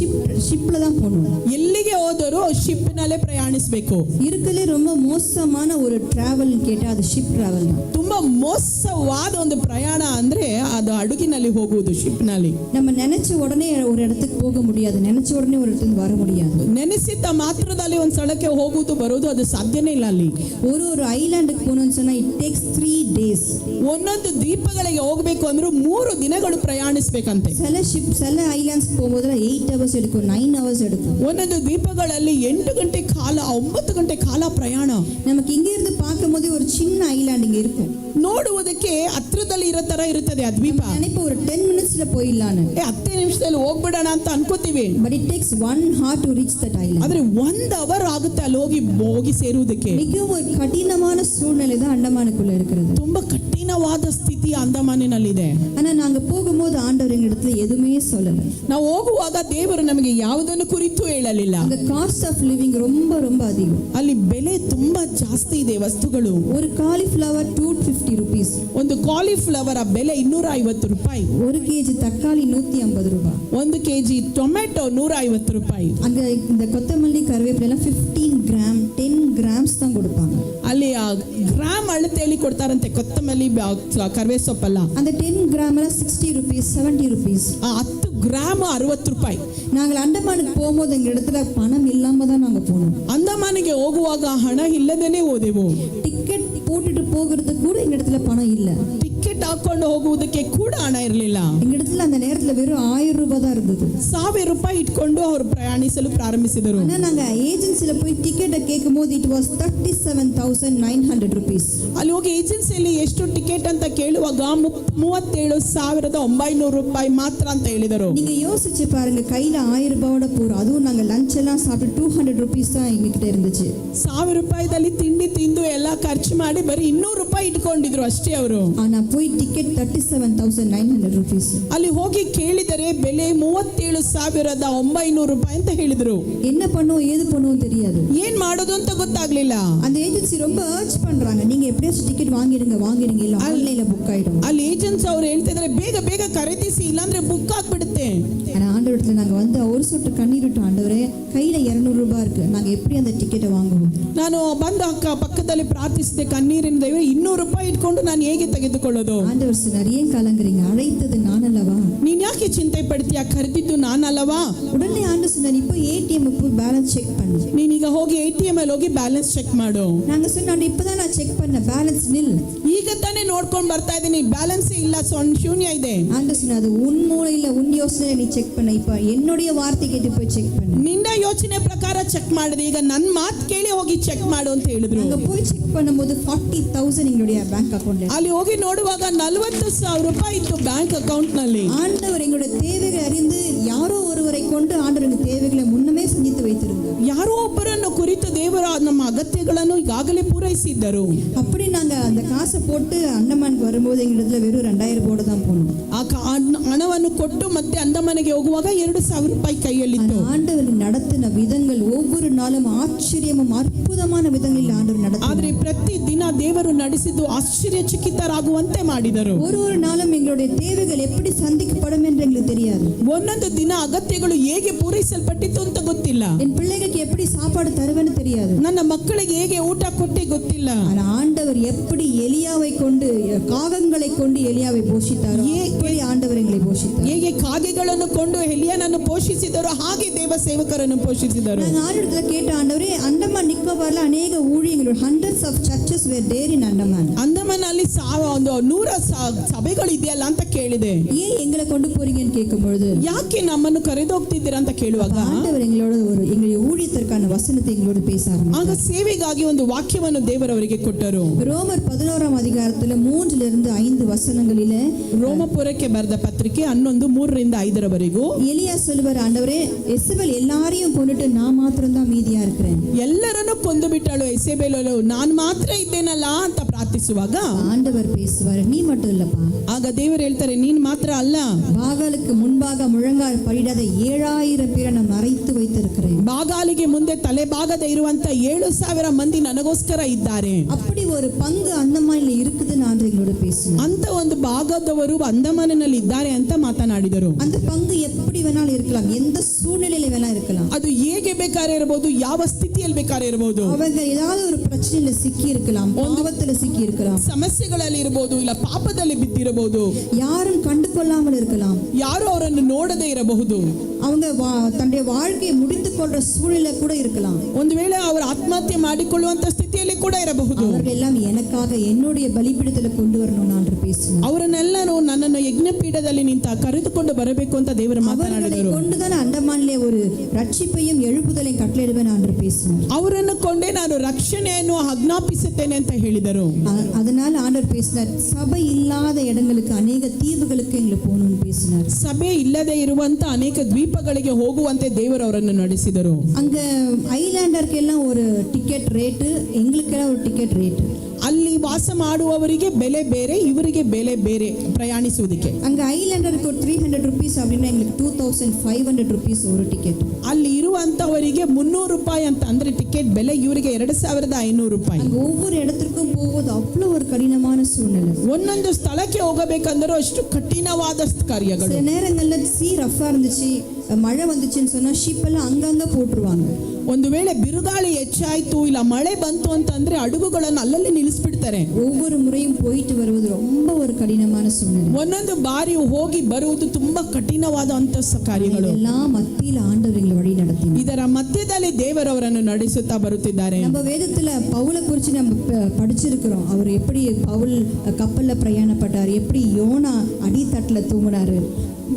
ஷிப்ல தான் போகணும். ಎಲ್ಲಿಗೆ ಹೋದರೂ ಶಿಪ್ ನಲ್ಲೇ ಪ್ರಯಾಣಿಸಬೇಕು. இருக்கலே ரொம்ப மோசமான ஒரு டிராவல் கேட்டா அது ஷிப் டிராவல் தான். ತುಂಬಾ ಮೋಸವಾದ ಒಂದು ಪ್ರಯಾಣ ಅಂದ್ರೆ ಅದು ಹಡಗಿನಲ್ಲಿ ಹೋಗುವುದು, ಶಿಪ್ ನಲ್ಲಿ. நம்ம நினைச்ச உடனே ஒரு இடத்துக்கு போக முடியாது, நினைச்ச உடனே ஒரு இடத்துக்கு வர முடியாது. ನೆನೆಸಿದ್ದ ಮಾತ್ರದಲ್ಲಿ ಒಂದು ಸ್ಥಳಕ್ಕೆ ಹೋಗುವುದು ಬರುವುದು ಅದು ಸಾಧ್ಯನೇ ಇಲ್ಲ. ಅಲ್ಲಿ ஒரு ஐலாண்டுக்கு போகணும்னு சொன்னா it takes 3 days. ಒಂದೊಂದು ದ್ವೀಪಗಳಿಗೆ ಹೋಗ್ಬೇಕು ಅಂದ್ರೆ 3 ದಿನಗಳು ಪ್ರಯಾಣಿಸಬೇಕಂತೆ. சில ஐலாண்ட்ஸ்க்கு போகும்போது 8 hours எடுக்கும், 9 hours எடுக்கும். ಒಂದೊಂದು ದ್ವೀಪಗಳಲ್ಲಿ 8 ಗಂಟೆ ಕಾಲ, 9 ಗಂಟೆ ಕಾಲ ಪ್ರಯಾಣ. நமக்கு இங்க இருந்து பார்க்கும்போது ஒரு சின்ன ஐலாண்ட் இங்க இருக்கும், ನೋಡುವುದಕ್ಕೆ ಹತ್ರದಲ್ಲಿ ಇರೋ ತರ ಇರುತ್ತದೆ ಆ ದ್ವೀಪ. நினைப்ப ஒரு 10 minutesல போயிடலான்னு, 10 ನಿಮಿಷದಲ್ಲಿ ಹೋಗ್ಬಿಡೋಣ ಅಂತ ಅನ್ಕೋತೀವಿ. but it takes 1 hour to reach that island. ಆದ್ರೆ 1 ಅವರ್ ಆಗುತ್ತೆ ಅಲ್ಲಿ ಹೋಗಿ ಸೇರುವುದಕ್ಕೆ. மிகவும் ஒரு கடினமான சூழ்நிலை தான் அண்டமானுக்குள்ள இருக்கிறது. ತುಂಬಾ ಕಠಿಣವಾದ ಸ್ಥಿತಿ ಅಂಡಮಾನಿನಲ್ಲಿದೆ. ஆனா நாங்க போகும்போது ஆண்டவர் எங்க இடத்துல எதுவுமே சொல்லல. ನಾವು ಹೋಗುವಾಗ ದೇವರು ನಮಗೆ ಯಾವುದನ್ನು ಕುರಿತು ಹೇಳಲಿಲ್ಲ. அந்த காஸ்ட் ஆஃப் லிவிங் ரொம்ப ரொம்ப அதிகம். ಅಲ್ಲಿ ಬೆಲೆ ತುಂಬಾ ಜಾಸ್ತಿ ಇದೆ ವಸ್ತುಗಳು. ஒரு காலிஃப்ளவர் 250 rupees, ಒಂದು ಕಾಲಿಫ್ಲವರ್ ಬೆಲೆ 250 ರೂಪಾಯಿ, 1 kg தக்காளி 150 ரூபாய், 1 kg ಟೊಮೆಟೊ 150 ರೂಪಾಯಿ. அங்க இந்த கொத்தமல்லி கருவேப்பிலை எல்லாம் 15 கிராம் 10 grams தான் கொடுப்பாங்க. ಅಲ್ಲಿ ಗ್ರಾಮ್ ಅಳತೆಯಲ್ಲಿ ಕೊಡ್ತಾರಂತೆ ಕೊತ್ತಂಬರಿ ಕರ್ವೇ ಸೊಪ್ಪಲ್ಲ. அந்த 10 கிராம் 60 rupees 70 rupees. 10 ಗ್ರಾಮ್ 60 ರೂಪಾಯಿ. நாங்கள் அண்டமானுக்கு போகும்போது எங்க இடத்துல பணம் இல்லாம தான் நாங்க போனோம். ಅಂಡಮಾನಿಗೆ ಹೋಗುವಾಗ ಹಣ ಇಲ್ಲದೇನೆ ಹೋದೆವು. டிக்கெட் போட்டுட்டு போகிறதுக்கு கூட எங்க இடத்துல பணம் இல்ல. ಟಿಕೆಟ್ ಹಾಕೊಂಡು ಹೋಗುವುದಕ್ಕೆ ಕೂಡ ಹಣ ಇರಲಿಲ್ಲ. எங்க இடத்துல அந்த நேரத்துல வெறும் 1000 ரூபாய் தான் இருந்தது. 1000 ರೂಪಾಯಿ ಇಟ್ಕೊಂಡು ಅವರು ಪ್ರಯಾಣಿಸಲು ಪ್ರಾರಂಭಿಸಿದರು. ஆனா நாங்க ஏஜென்சில போய் டிக்கெட்டை கேட்கும்போது it was 37,900 rupees. ಅಲ್ಲಿ ಹೋಗಿ ಏಜೆನ್ಸಿಯಲ್ಲಿ ಎಷ್ಟು ಟಿಕೆಟ್ ಅಂತ ಕೇಳುವಾಗ 37,900 ರೂಪಾಯಿ ಮಾತ್ರ ಅಂತ ಹೇಳಿದರು. நீங்க யோசிச்சு பாருங்க, கையில 1000 ரூபாயோட போறோம், அதுவும் நாங்க லஞ்ச் எல்லாம் சாப்பிட்டு 200 rupees தான் எங்ககிட்ட இருந்துச்சு. 1000 ರೂಪಾಯಿದಲ್ಲಿ ತಿಂಡಿ ತಿಂದು ಎಲ್ಲ ಖರ್ಚು ಮಾಡಿ ಬರೀ 200 ರೂಪಾಯಿ ಇಟ್ಕೊಂಡಿದ್ರು ಅಷ್ಟೇ ಅವರು. ஆனா போய் டிக்கெட் 37,900 rupees. ಅಲ್ಲಿ ಹೋಗಿ ಕೇಳಿದರೆ ಬೆಲೆ 37,900 ರೂಪಾಯಿ ಅಂತ ಹೇಳಿದ್ರು. என்ன பண்ணுவோம் ஏது பண்ணுவோம் தெரியாது. ಏನ್ ಮಾಡೋದು ಅಂತ ಗೊತ್ತಾಗ್ಲಿಲ್ಲ. அந்த ஏஜென்சி ரொம்ப அர்ஜ் பண்றாங்க, நீங்க எப்படியாச்சும் டிக்கெட் வாங்கிடுங்க இல்ல ஆன்லைன்ல புக் ஆயிடும். ಅಲ್ಲಿ ಏಜೆನ್ಸಿ ಅವ್ರು ಹೇಳ್ತಿದ್ರೆ ಬೇಗ ಬೇಗ ಖರೀದಿಸಿ ಇಲ್ಲಾಂದ್ರೆ ಬುಕ್ ಆಗ್ಬಿಡುತ್ತೆ. ஆனா ஆண்டவரத்துல நாங்க வந்து ஒரு சொட்டு கண்ணீர் விட்டோம், ஆண்டவரே கையில 200 ரூபாய் இருக்கு, நாங்க எப்படி அந்த டிக்கெட்டை வாங்குவோம்? ನಾನು ಬಂದ ಪಕ್ಕದಲ್ಲಿ ಪ್ರಾರ್ಥಿಸಿದೆ, ಕಣ್ಣೀರಿನ ದೇವರೇ 200 ರೂಪಾಯಿ ಇಟ್ಕೊಂಡು ನಾನು ಹೇಗೆ ತೆಗೆದುಕೊಳ್ಳೋದು? ஆண்டவர் சொன்னார், ஏன் கலங்குறீங்க, அழைத்தது நான் அல்லவா? ನೀನ್ ಯಾಕೆ ಚಿಂತೆ ಪಡ್ತೀಯ, ಕರೆದಿದ್ದು ನಾನಲ್ಲವಾ? உடனே ஆண்டவர் சொன்னார், இப்போ ATM போய் பேலன்ஸ் செக் பண்ணு. ನೀನೀಗ ಹೋಗಿ ATM ಅಲ್ಲಿ ಹೋಗಿ ಬ್ಯಾಲೆನ್ಸ್ ಚೆಕ್ ಮಾಡು. நாங்க சொன்னோம், இப்பதான் நான் செக் பண்ண பேலன்ஸ் நில். ಈಗ ತಾನೇ ನೋಡ್ಕೊಂಡು ಬರ್ತಾ ಇದ್ದೀನಿ, ಬ್ಯಾಲೆನ್ಸ್ ಇಲ್ಲ, ಶೂನ್ಯ ಇದೆ. ஆண்டவர் சொன்னார், அது உன் மூளையில உன் யோசனை நீ செக் பண்ண, இப்ப என்னுடைய வார்த்தை கேட்டு போய் செக் பண்ணு. ನಿನ್ನ ಯೋಚನೆ ಪ್ರಕಾರ ಚೆಕ್ ಮಾಡಿದೆ, ಈಗ ನನ್ನ ಮಾತು ಕೇಳಿ ಹೋಗಿ ಚೆಕ್ ಮಾಡು ಅಂತ ಹೇಳಿದ್ರು. அங்க போய் செக் பண்ணும்போது 40,000 எங்களுடைய பேங்க் அக்கவுண்ட்ல. ಅಲ್ಲಿ ಹೋಗಿ ನೋಡುವಾಗ 40,000 ರೂಪಾಯಿ ಇತ್ತು ಬ್ಯಾಂಕ್ ಅಕೌಂಟ್ ನಲ್ಲಿ. ஆண்டவர் எங்களுடைய தேவைகளை அறிந்து யாரோ ஒருவரை கொண்டு ஆண்டவர் எங்கள் தேவைகளை முன்னமே சந்தித்து வைத்திருந்தார். ಯಾರೋ ಒಬ್ಬರನ್ನು ಕುರಿತು ದೇವರು ನಮ್ಮ ಅಗತ್ಯಗಳನ್ನು ಈಗಾಗಲೇ ಪೂರೈಸಿದ್ದರು. அப்படி நாங்க அந்த காசை போட்டு அண்டமானுக்கு வரும்போது எங்களிடத்துல வெறும் 2000 போட தான் போனோம். ಹಣವನ್ನು ಕೊಟ್ಟು ಮತ್ತೆ ಅಂಡಮಾನಿಗೆ ಹೋಗುವಾಗ 2,000 ರೂಪಾಯಿ ಕೈಯಲ್ಲಿತ್ತು. ஆண்டவர் நடத்தின விதங்கள் ஒவ்வொரு நாளும் ஆச்சரியமும் அற்புதமான விதங்களில் ஆண்டவர் நடத்தினார். ಆದ್ರೆ ಪ್ರತಿ ದಿನ ದೇವರು ನಡೆಸಿದ್ದು ಆಶ್ಚರ್ಯಚಕಿತರಾಗುವಂತೆ ಮಾಡಿದರು. ஒரு நாளும் எங்களுடைய தேவைகள் எப்படி சந்திக்கப்படும் என்று எங்களுக்கு தெரியாது. ಒಂದೊಂದು ದಿನ ಅಗತ್ಯಗಳು ಹೇಗೆ ಪೂರೈಸಲ್ಪಟ್ಟಿತ್ತು ಅಂತ ಗೊತ್ತಿಲ್ಲ. என் பிள்ளைகளுக்கு எப்படி சாப்பாடு தருவேன்னு தெரியாது. ನನ್ನ ಮಕ್ಕಳಿಗೆ ಹೇಗೆ ಊಟ ಕೊಟ್ಟೆ ಗೊತ್ತಿಲ್ಲ. ஆனா ஆண்டவர் எப்படி எலியாவை கொண்டு காகங்களை கொண்டு எலியாவை போஷித்தாரோ எப்படி ஆண்டவர் எங்களை போஷித்தார். ಹೇಗೆ ಕಾಗೆಗಳನ್ನು ಕೊಂಡು ಎಲಿಯನನ್ನು ಪೋಷಿಸಿದರು ಹಾಗೆ ದೇವ ಸೇವಕರನ್ನು ಪೋಷಿಸಿದರು. நாங்க ஆண்டவர்கிட்ட கேட்ட ஆண்டவரே ಅಂಡಮಾನ್ ನಿಕೋಬಾರ್ல ಅನೇಕ ஊழியங்கள் hundreds of churches were there in Andaman. ಅಂಡಮಾನಲ್ಲಿ 100 ಸಭೆಗಳು ಇದೆಯಲ್ಲ ಅಂತ ಕೇಳಿದೆ. ஏன் எங்களை கொண்டு போறீங்கன்னு கேட்கும் பொழுது ಯಾಕೆ ನಮ್ಮನ್ನು ಕರೆದೋಗ್ತಿದ್ದೀರಾ ಅಂತ ಕೇಳುವಾಗ ஆண்டவர் எங்களோட எங்களுடைய ஊழியத்திற்கான வசனத்தை எங்களோட பேச ஆரம்பித்தார். ಆಗ ಸೇವೆಗಾಗಿ ಒಂದು ವಾಕ್ಯವನ್ನು ದೇವರವರಿಗೆ ಕೊಟ್ಟರು. ரோமர் 11ஆம் அதிகாரத்துல 3-5 வசனங்களிலே ರೋಮಪುರಕ್ಕೆ ಬರೆದ ಪತ್ರಿಕೆ 11:3-5 எலியா சொல்லுவார், ஆண்டவரே எசபெல் எல்லாரையும் கொண்டுட்டு நான் மாத்திரம் தான் மீதியா இருக்கிறேன். ಎಲ್ಲರನ್ನು ಕೊಂದು ಬಿಟ್ಟಳು ಎಸೆಬೇಲಳು, ನಾನು ಮಾತ್ರ ಇದ್ದೇನಲ್ಲ ಅಂತ ಪ್ರಾರ್ಥಿಸುವಾಗ ஆண்டவர் பேசுவார், நீ மட்டும் இல்லப்பா, ಆಗ ದೇವರು ಹೇಳ್ತಾರೆ ನೀನ್ ಮಾತ್ರ ಅಲ್ಲ, பாகாலுக்கு முன்பாக முழங்கால் படிடாத 7000 பேரை நான் மறைத்து வைத்திருக்கிறேன். ಬಾಗಾಲಿಗೆ ಮುಂದೆ ತಲೆ ಭಾಗದ ಇರುವಂತ 7,000 ಮಂದಿ ನನಗೋಸ್ಕರ ಇದ್ದಾರೆ. அப்படி ஒரு பங்கு அந்தமான்ல இருக்குதுன்னு ஆண்டவர் எங்களோட பேசுவார். ಅಂತ ಒಂದು ಭಾಗದವರು ಅಂಡಮಾನಿನಲ್ಲಿ ಇದ್ದಾರೆ ಅಂತ ಮಾತನಾಡಿದರು. அந்த பங்கு எப்படி வேணாலும் இருக்கலாம், எந்த சூழ்நிலையில வேணா இருக்கலாம். ಅದು ಹೇಗೆ ಬೇಕಾದ್ರೆ ಇರಬಹುದು, ಯಾವ ಸ್ಥಿತಿಯಲ್ಲಿ ಬೇಕಾದ್ರೆ ಇರಬಹುದು. அவங்க ஏதாவது ஒரு பிரச்சனையில சிக்கி இருக்கலாம், பாவத்துல சிக்கி இருக்கலாம், ಸಮಸ್ಯೆಗಳಲ್ಲಿ ಇರಬಹುದು, ಇಲ್ಲ ಪಾಪದಲ್ಲಿ ಬಿದ್ದಿರಬಹುದು, யாரும் கண்டு கொள்ளாமல் இருக்கலாம், ಯಾರು ಅವರನ್ನು ನೋಡದೇ ಇರಬಹುದು, அவங்க தன்னுடைய வாழ்க்கையை முடித்து கொள்ற சூழ்நிலை கூட இருக்கலாம். ಒಂದು ವೇಳೆ ಅವರು ಆತ್ಮಹತ್ಯೆ ಮಾಡಿಕೊಳ್ಳುವಂತ ಸ್ಥಿತಿಯಲ್ಲಿ ಕೂಡ ಇರಬಹುದು. அவர்கள் எல்லாம் எனக்காக என்னுடைய பலிபீடத்துல கொண்டு வரணும் ஆண்டு பேசுவார். ಅವರನ್ನೆಲ್ಲರೂ ನನ್ನನ್ನು ಯಜ್ಞಪೀಠದಲ್ಲಿ ನಿಂತ ಕರೆದುಕೊಂಡು ಬರಬೇಕು ಅಂತ ದೇವರು ಮಾತನಾಡಿದರು. கொண்டுதான் அண்டமானிலே ஒரு ரட்சிப்பையும் எழுப்புதலையும் கட்டளையிடுவேன் ஆண்டு பேசுவார். ಅವರನ್ನು ಕೊಂಡೇ ನಾನು ರಕ್ಷಣೆಯನ್ನು ಆಜ್ಞಾಪಿಸುತ್ತೇನೆ ಅಂತ ಹೇಳಿದರು. அதனால ஆண்டவர் பேசினார், சபை இல்லாத இடங்களுக்கு அநேக தீவுகளுக்கு எங்களை போகணும்னு பேசினார். ಸಭೆ ಇಲ್ಲದೆ ಇರುವಂತ ಅನೇಕ ದ್ವೀಪಗಳಿಗೆ ಹೋಗುವಂತೆ ದೇವರು ಅವರನ್ನು ನಡೆಸಿದರು. அங்க ஐலாண்டருக்கு எல்லாம் ஒரு டிக்கெட் ரேட்டு, எங்களுக்கெல்லாம் ஒரு டிக்கெட் ரேட்டு. ಅಲ್ಲಿ ವಾಸ ಮಾಡುವವರಿಗೆ ಬೆಲೆ ಬೇರೆ, ಇವರಿಗೆ ಬೆಲೆ ಬೇರೆ ಪ್ರಯಾಣಿಸುವುದಕ್ಕೆ. அங்க ஐலாண்டருக்கு ஒரு 300 rupees அப்படின்னா எங்களுக்கு 2500 rupees ஒரு டிக்கெட். ಅಲ್ಲಿ ಇರುವಂತವರಿಗೆ 300 ರೂಪಾಯಿ ಅಂತ ಅಂದ್ರೆ ಟಿಕೆಟ್ ಬೆಲೆ, ಇವರಿಗೆ 2,500 ರೂಪಾಯಿ. அங்க ஒவ்வொரு இடத்திற்கும் போகும்போது அவ்வளவு ஒரு கடினமான சூழ்நிலை. ಒಂದೊಂದು ಸ್ಥಳಕ್ಕೆ ಹೋಗಬೇಕಂದ್ರೆ ಅಷ್ಟು ಕಠಿಣವಾದ ಕಾರ್ಯಗಳು. சில நேரங்கள்ல சீ ரஃபா இருந்துச்சு, மழை வந்துச்சுன்னு சொன்னா ஷிப் எல்லாம் அங்கங்க போட்டுருவாங்க. ಒಂದು ವೇಳೆ ಬಿರುಗಾಳಿ ಹೆಚ್ಚಾಯ್ತು, ಇಲ್ಲ ಮಳೆ ಬಂತು ಅಂತಂದ್ರೆ ಹಡಗುಗಳನ್ನು ಅಲ್ಲಲ್ಲಿ ನಿಲ್ಲಿಸ್ಬಿಡ್ತಾರೆ. ஒவ்வொரு முறையும் போயிட்டு வருவது ரொம்ப ஒரு கடினமான சூழ்நிலை. ಒಂದೊಂದು ಬಾರಿ ಹೋಗಿ ಬರುವುದು ತುಂಬಾ ಕಠಿಣವಾದಂತ ಕಾರ್ಯಗಳು. எல்லாம் மத்தியில் ஆண்டவர் எங்களை வழி நடத்தினார். ಇದರ ಮಧ್ಯದಲ್ಲಿ ದೇವರವರನ್ನು ನಡೆಸುತ್ತಾ ಬರುತ್ತಿದ್ದಾರೆ. நம்ம வேதத்துல பவுலை குறித்து நம்ம படிச்சிருக்கிறோம். அவர் எப்படி பவுல் கப்பல்ல பிரயாணப்பட்டார், எப்படி யோனா அடித்தட்டுல தூங்கினாரு.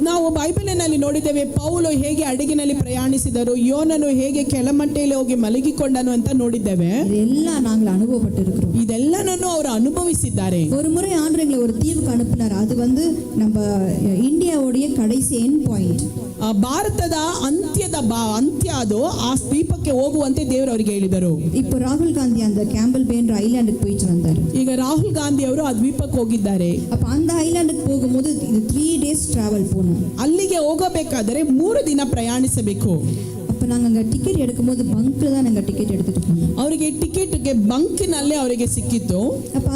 ನಾವು ಬೈಬಲಿನಲ್ಲಿ ನೋಡಿದ್ದೇವೆ, ಪೌಲು ಹೇಗೆ ಹಡಗಿನಲ್ಲಿ ಪ್ರಯಾಣಿಸಿದರು, ಯೋನನು ಹೇಗೆ ಕೆಳಮಟ್ಟೆಯಲ್ಲಿ ಹೋಗಿ ಮಲಗಿಕೊಂಡನು ಅಂತ ನೋಡಿದ್ದೇವೆ. இதெல்லாம் நாங்கள் அனுபவப்பட்டிருக்கிறோம். ಇದೆಲ್ಲನನ್ನು ಅವರು ಅನುಭವಿಸಿದ್ದಾರೆ. ஒரு முறை ஆண்டவர் எங்களை ஒரு தீவுக்கு அனுப்பினார். அது நம்ம இந்தியாவுடைய கடைசி எண்ட் பாயிண்ட். ಭಾರತದ ಅಂತ್ಯ ಅದು ಆ ದ್ವೀಪಕ್ಕೆ ಹೋಗುವಂತೆ ದೇವರು ಅವರಿಗೆ ಹೇಳಿದರು. இப்போ ராகுல் காந்தி அந்த கேம்பல் பே என்ற ஐலாண்டுக்கு போயிட்டு வந்தார். ಈಗ ರಾಹುಲ್ ಗಾಂಧಿ ಅವರು ಆ ದ್ವೀಪಕ್ಕೆ ಹೋಗಿದ್ದಾರೆ. அப்ப அந்த ஐலாண்டுக்கு போகும்போது இது 3 days travel போகணும். ಅಲ್ಲಿಗೆ ಹೋಗಬೇಕಾದರೆ 3 ದಿನ ಪ್ರಯಾಣಿಸಬೇಕು. அப்ப நாங்க அங்க டிக்கெட் எடுக்கும்போது பங்க்ல தான் நாங்க டிக்கெட் எடுத்துட்டு போனோம். ಅವರಿಗೆ ಟಿಕೆಟ್ಗೆ ಬಂಕ್ನಲ್ಲೇ ಅವರಿಗೆ ಸಿಕ್ಕಿತ್ತು. அப்ப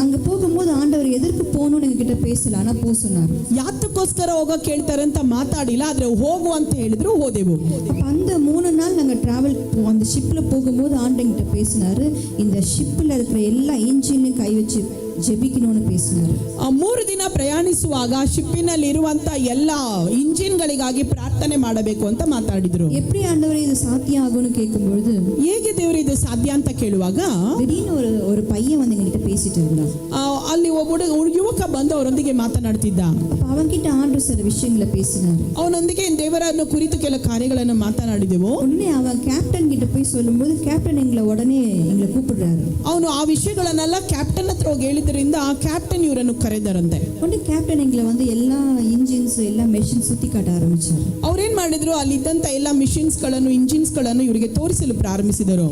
அங்க போகும்போது ஆண்டவர் எதற்கு போகணும்னு எங்க கிட்ட பேசல, ஆனா போ சொன்னார். ಯಾತಕ್ಕೋಸ್ಕರ ಹೋಗಕ್ಕೆ ಹೇಳ್ತಾರೆ ಅಂತ ಮಾತಾಡಿಲ್ಲ, ಆದ್ರೆ ಹೋಗು ಅಂತ ಹೇಳಿದ್ರು, ಹೋದೆವು. அப்ப அந்த 3 நாள் நாங்க டிராவல் அந்த ஷிப்ல போகும்போது ஆண்டவங்கிட்ட பேசினாரு, இந்த ஷிப்ல இருக்கிற எல்லா இன்ஜினையும் கை வச்சு ಜೆಬಿಕಿನೋನು பேசினார். 3 ದಿನ ಪ್ರಯಾಣಿಸುವಾಗ ಶಿಪ್ಪಿನಲ್ಲಿ ಇರುವಂತ ಎಲ್ಲ ಇಂಜಿನ್ಗಳಿಗಾಗಿ ಪ್ರಾರ್ಥನೆ ಮಾಡಬೇಕು ಅಂತ ಮಾತಾಡಿದ್ರು. எப்படி ஆண்டவரே இது சாத்தியம் ஆகும்னு கேட்கும்போது, ಹೇಗೆ ದೇವರು ಇದು ಸಾಧ್ಯ ಅಂತ ಕೇಳುವಾಗ திடீர்னு ஒரு பையன் வந்து எங்ககிட்ட பேசிட்டு இருந்தான். ಅಲ್ಲಿ ಒಬ್ಬ ಯುವಕ ಬಂದು ಅವರೊಂದಿಗೆ ಮಾತನಾಡ್ತಿದ್ದ. அப்ப அவன்கிட்ட ஆண்டவர் சில விஷயங்களை பேசினார். ಅವನೊಂದಿಗೆ ದೇವರನ್ನು ಕುರಿತು ಕೆಲ ಕಾರ್ಯಗಳನ್ನು ಮಾತನಾಡಿದೆವು. உடனே அவன் கேப்டன் கிட்ட போய் சொல்லும்போது கேப்டன் எங்களை கூப்பிடுறாரு. ಅವನು ಆ ವಿಷಯಗಳನ್ನೆಲ್ಲ ಕ್ಯಾಪ್ಟನ್ ಹತ್ರ ಹೋಗಿ ಹೇಳಿದ್ರಿಂದ ಆ ಕ್ಯಾಪ್ಟನ್ ಇವರನ್ನು ಕರೆದರಂತೆ. உடனே கேப்டன் எங்களை வந்து எல்லா இன்ஜின்ஸ் எல்லா மெஷின் சுத்தி காட்ட ஆரம்பிச்சார். ಅವ್ರೇನ್ ಮಾಡಿದ್ರು, ಅಲ್ಲಿದ್ದಂತ ಎಲ್ಲ ಮಿಷಿನ್ಸ್ ಗಳನ್ನು ಇಂಜಿನ್ಸ್ ಗಳನ್ನು ಇವರಿಗೆ ತೋರಿಸಲು ಪ್ರಾರಂಭಿಸಿದರು.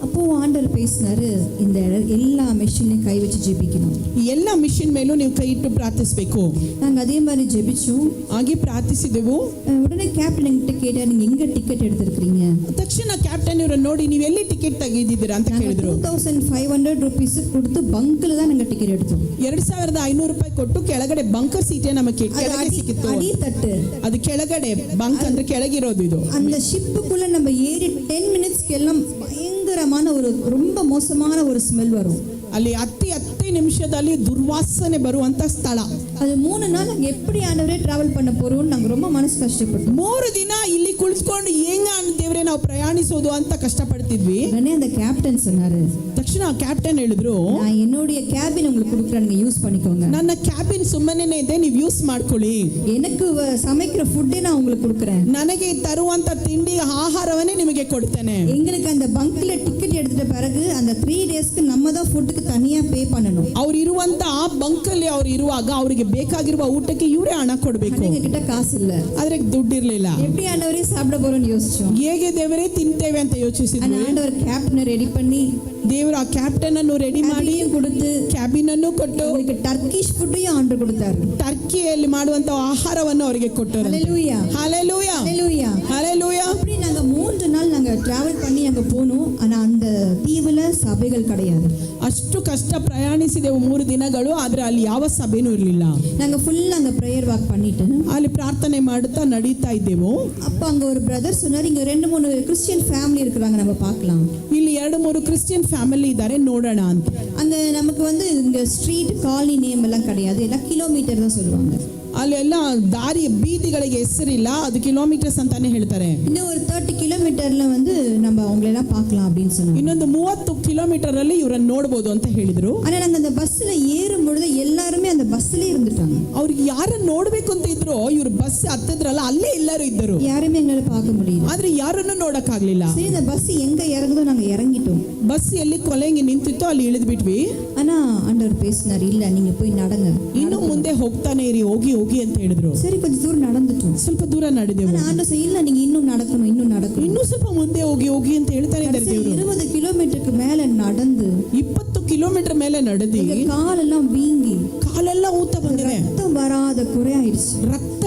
அப்போ அப்போ ஆண்டவர் பேசினாரு, இந்த எல்லா மெஷினையும் கை வச்சு ஜெபிக்கணும். ಎಲ್ಲ ಮಿಷನ್ ಮೇಲೂ ನೀವು ಕೈ ಇಟ್ಟು ಪ್ರಾರ್ಥಿಸಬೇಕು. நாங்கள் அதே மாதிரி ஜெபிச்சோம். ಹಾಗೆ ಪ್ರಾರ್ಥಿಸಿದೆವು. உடனே கேப்டன் என்கிட்ட கேட்டார், நீங்க எங்க டிக்கெட் எடுத்திருக்கிறீங்க? ತಕ್ಷಣ ಕ್ಯಾಪ್ಟನ್ ಇವರನ್ನು ನೋಡಿ ನೀವು ಎಲ್ಲಿ ಟಿಕೆಟ್ ತೆಗೆದಿದ್ದೀರಾ ಅಂತ ಕೇಳಿದ್ರು. 2500 rupees ಕೊಟ್ಟು ಬಂಕ್ல தான் நாங்க டிக்கெட் எடுத்தோம். 2500 ರೂಪಾಯಿ ಕೊಟ್ಟು ಕೆಳಗಡೆ ಬಂಕರ್ ಸೀಟೇ ನಮಗೆ ಕೆಳಗೆ ಸಿಕ್ಕಿತ್ತು. அடி தட்டு, ಅದು ಕೆಳಗಡೆ ಬಂಕ್ ಅಂದ್ರೆ ಕೆಳಗಿರೋದು. ಇದು அந்த ஷிப்புக்குள்ள நம்ம ஏறி 10 மினிட்ஸ்க்கு எல்லாம் பயங்கரமான ஒரு ரொம்ப மோசமான ஒரு ஸ்மெல் வரும். ಅಲ್ಲಿ 10 ನಿಮಿಷದಲ್ಲಿ ದುರ್ವಾಸನೆ ಬರುವಂತ ಸ್ಥಳ. அது 3 நாள் நாங்க எப்படி ஆண்டவரே டிராவல் பண்ண போறோம்னு நாங்க ரொம்ப ಮನಸ್ಸು ಕಷ್ಟಪಟ್ಟோம். 3 ದಿನ ಇಲ್ಲಿ ಕುಳಿತುಕೊಂಡು ಹೆಂಗ ದೇವರೇ ನಾವು ಪ್ರಯಾಣಿಸೋದು ಅಂತ ಕಷ್ಟಪಡ್ತಿದ್ವಿ. உடனே அந்த கேப்டன் சொன்னாரு, ತಕ್ಷಣ ಕ್ಯಾಪ್ಟನ್ ಹೇಳಿದ್ರು, நான் என்னுடைய கேபின் உங்களுக்கு கொடுக்குறேன், நீங்க யூஸ் பண்ணிக்கோங்க. ನನ್ನ ಕ್ಯಾಬಿನ್ ಸುಮ್ಮನೆ ಇದೆ, ನೀವು ಯೂಸ್ ಮಾಡ್ಕೊಳ್ಳಿ. எனக்கு சமைக்கிற ஃபுட்டே நான் உங்களுக்கு கொடுக்குறேன். ನನಗೆ ತರುವಂತ ತಿಂಡಿ ಆಹಾರವನ್ನೇ ನಿಮಗೆ ಕೊಡ್ತೇನೆ. எங்களுக்கு அந்த பங்க்ல டிக்கெட் எடுத்துட்ட பிறகு அந்த 3 டேஸ்க்கு நம்ம தான் ஃபுட்டுக்கு தனியா பே பண்ணணும். ಅವ್ರು ಇರುವಂತ ಆ ಬಂಕಲ್ಲಿ ಅವ್ರು ಇರುವಾಗ ಅವರಿಗೆ ಬೇಕಾಗಿರುವ ಊಟಕ್ಕೆ ಇವರೇ ಹಣ ಕೊಡಬೇಕು. எங்க கிட்ட காசு இல்ல, ಆದ್ರೆ ದುಡ್ಡು ಇರ್ಲಿಲ್ಲ. எப்படி ஆண்டவரೇ சாப்பிட போறோம்னு யோசிச்சோம். ಹೇಗೆ ದೇವರೇ ತಿಂತೇವೆ ಅಂತ ಯೋಚಿಸಿದ್ವಿ. அந்த ஆண்டவர் கேப்டனை ரெடி பண்ணி ದೇವರು ಆ ಕ್ಯಾಪ್ಟನ್ ಅನ್ನು ರೆಡಿ ಮಾಡಿ கொடுத்து ಕ್ಯಾಬಿನ್ ಅನ್ನು ಕೊಟ್ಟು அவங்களுக்கு டர்க்கிஷ் ஃபுட்டையும் ஆண்டவர் கொடுத்தாரு. ಟರ್ಕಿಯಲ್ಲಿ ಮಾಡುವಂತ ಆಹಾರವನ್ನು ಅವರಿಗೆ ಕೊಟ್ಟರು. ஹalleluya, ಹalleluya, ஹalleluya, ಹalleluya. அப்படி நாங்க 3 நாள் நாங்க டிராவல் பண்ணி அங்க போனோம். ஆனா அந்த தீவுல சபைகள் கிடையாது. ಅಷ್ಟು ಕಷ್ಟ ಪ್ರಯಾಣಿಸಿದೆವು 3 ದಿನಗಳು. ಆದ್ರೆ ಅಲ್ಲಿ ಯಾವ ಸಭೆನೂ ಇರಲಿಲ್ಲ. நாங்க ஃபுல்லா அங்க பிரேயர் வாக் பண்ணிட்டு ಅಲ್ಲಿ ಪ್ರಾರ್ಥನೆ ಮಾಡುತ್ತಾ ನಡೀತಾ ಇದ್ದೆವು. அப்ப அங்க ஒரு பிரதர் சொன்னாரு, இங்க 2-3 கிறிஸ்டியன் ஃபேமிலி இருக்காங்க, நம்ம பார்க்கலாம். ಇಲ್ಲಿ 2-3 ಕ್ರಿಶ್ಚಿಯನ್ ಫ್ಯಾಮಿಲಿ ಇದ್ದಾರೆ, ನೋಡೋಣ ಅಂತ. அங்க நமக்கு வந்து இங்க ஸ்ட்ரீட் காலனி நேம் எல்லாம் கிடையாது, எல்லாம் கிலோமீட்டர் தான் சொல்லுவாங்க. ಅಲ್ಲೆಲ್ಲ ದಾರಿ ಬೀದಿಗಳಿಗೆ ಹೆಸರಿಲ್ಲ, ಅದು ಕಿಲೋಮೀಟರ್ಸ್ ಅಂತಾನೆ ಹೇಳ್ತಾರೆ. இன்னும் ஒரு 30 கிலோமீட்டர்ல வந்து நம்ம அவங்களெல்லாம் பார்க்கலாம் அப்படின்னு சொன்னாங்க. ಇನ್ನೊಂದು 30 ಕಿಲೋಮೀಟರ್ ಅಲ್ಲಿ ಇವರನ್ನು ನೋಡಬಹುದು ಅಂತ ಹೇಳಿದ್ರು. ஆனா நாங்க அந்த பஸ்ல ஏறும் பொழுது எல்லாருமே அந்த பஸ்ல இருந்துட்டாங்க. ಅವ್ರಿಗೆ ಯಾರನ್ನ ನೋಡ್ಬೇಕು ಅಂತ ಇದ್ರು, ಇವ್ರು ಬಸ್ ಹತ್ತಿದ್ರಲ್ಲ ಅಲ್ಲೇ ಎಲ್ಲರೂ ಇದ್ದರು. யாருமே எங்களால பார்க்க முடியல. ಆದ್ರೆ ಯಾರನ್ನು ನೋಡಕ್ ಆಗ್ಲಿಲ್ಲ. சரி, இந்த பஸ் எங்க இறங்குதோ நாங்க இறங்கிட்டோம். ಬಸ್ ಎಲ್ಲಿ ಕೊಲೆಂಗೆ ನಿಂತಿತ್ತು ಅಲ್ಲಿ ಇಳಿದು ಬಿಟ್ವಿ. ஆனா ஆண்டவர் பேசினார், இல்ல நீங்க போய் நடங்க, ಇನ್ನು ಮುಂದೆ ಹೋಗ್ತಾನೆ ಇರಿ, ಹೋಗಿ ಹೋಗಿ ಅಂತ ಹೇಳಿದ್ರು. சரி, கொஞ்சம் தூரம் நடந்துட்டோம். ಸ್ವಲ್ಪ ದೂರ ನಡೆದೆವು. ஆனா ஆண்டவர் சொல்ல, இல்ல நீங்க இன்னும் நடக்கணும், இன்னும் நடக்கணும். ಇನ್ನೂ ಸ್ವಲ್ಪ ಮುಂದೆ ಹೋಗಿ ಹೋಗಿ ಅಂತ ಹೇಳ್ತಾನೆ ಇದ್ದಾರೆ ದೇವರು. 20 கிலோமீட்டருக்கு மேல நடந்து 20 ಕಿಲೋಮೀಟರ್ ಮೇಲೆ ನಡೆದಿ எங்க காலெல்லாம் வீங்கி ಕಾಲೆಲ್ಲ ಊತ ಬಂದಿದೆ. ரத்தம் வராத குறை ஆயிடுச்சு. ರಕ್ತ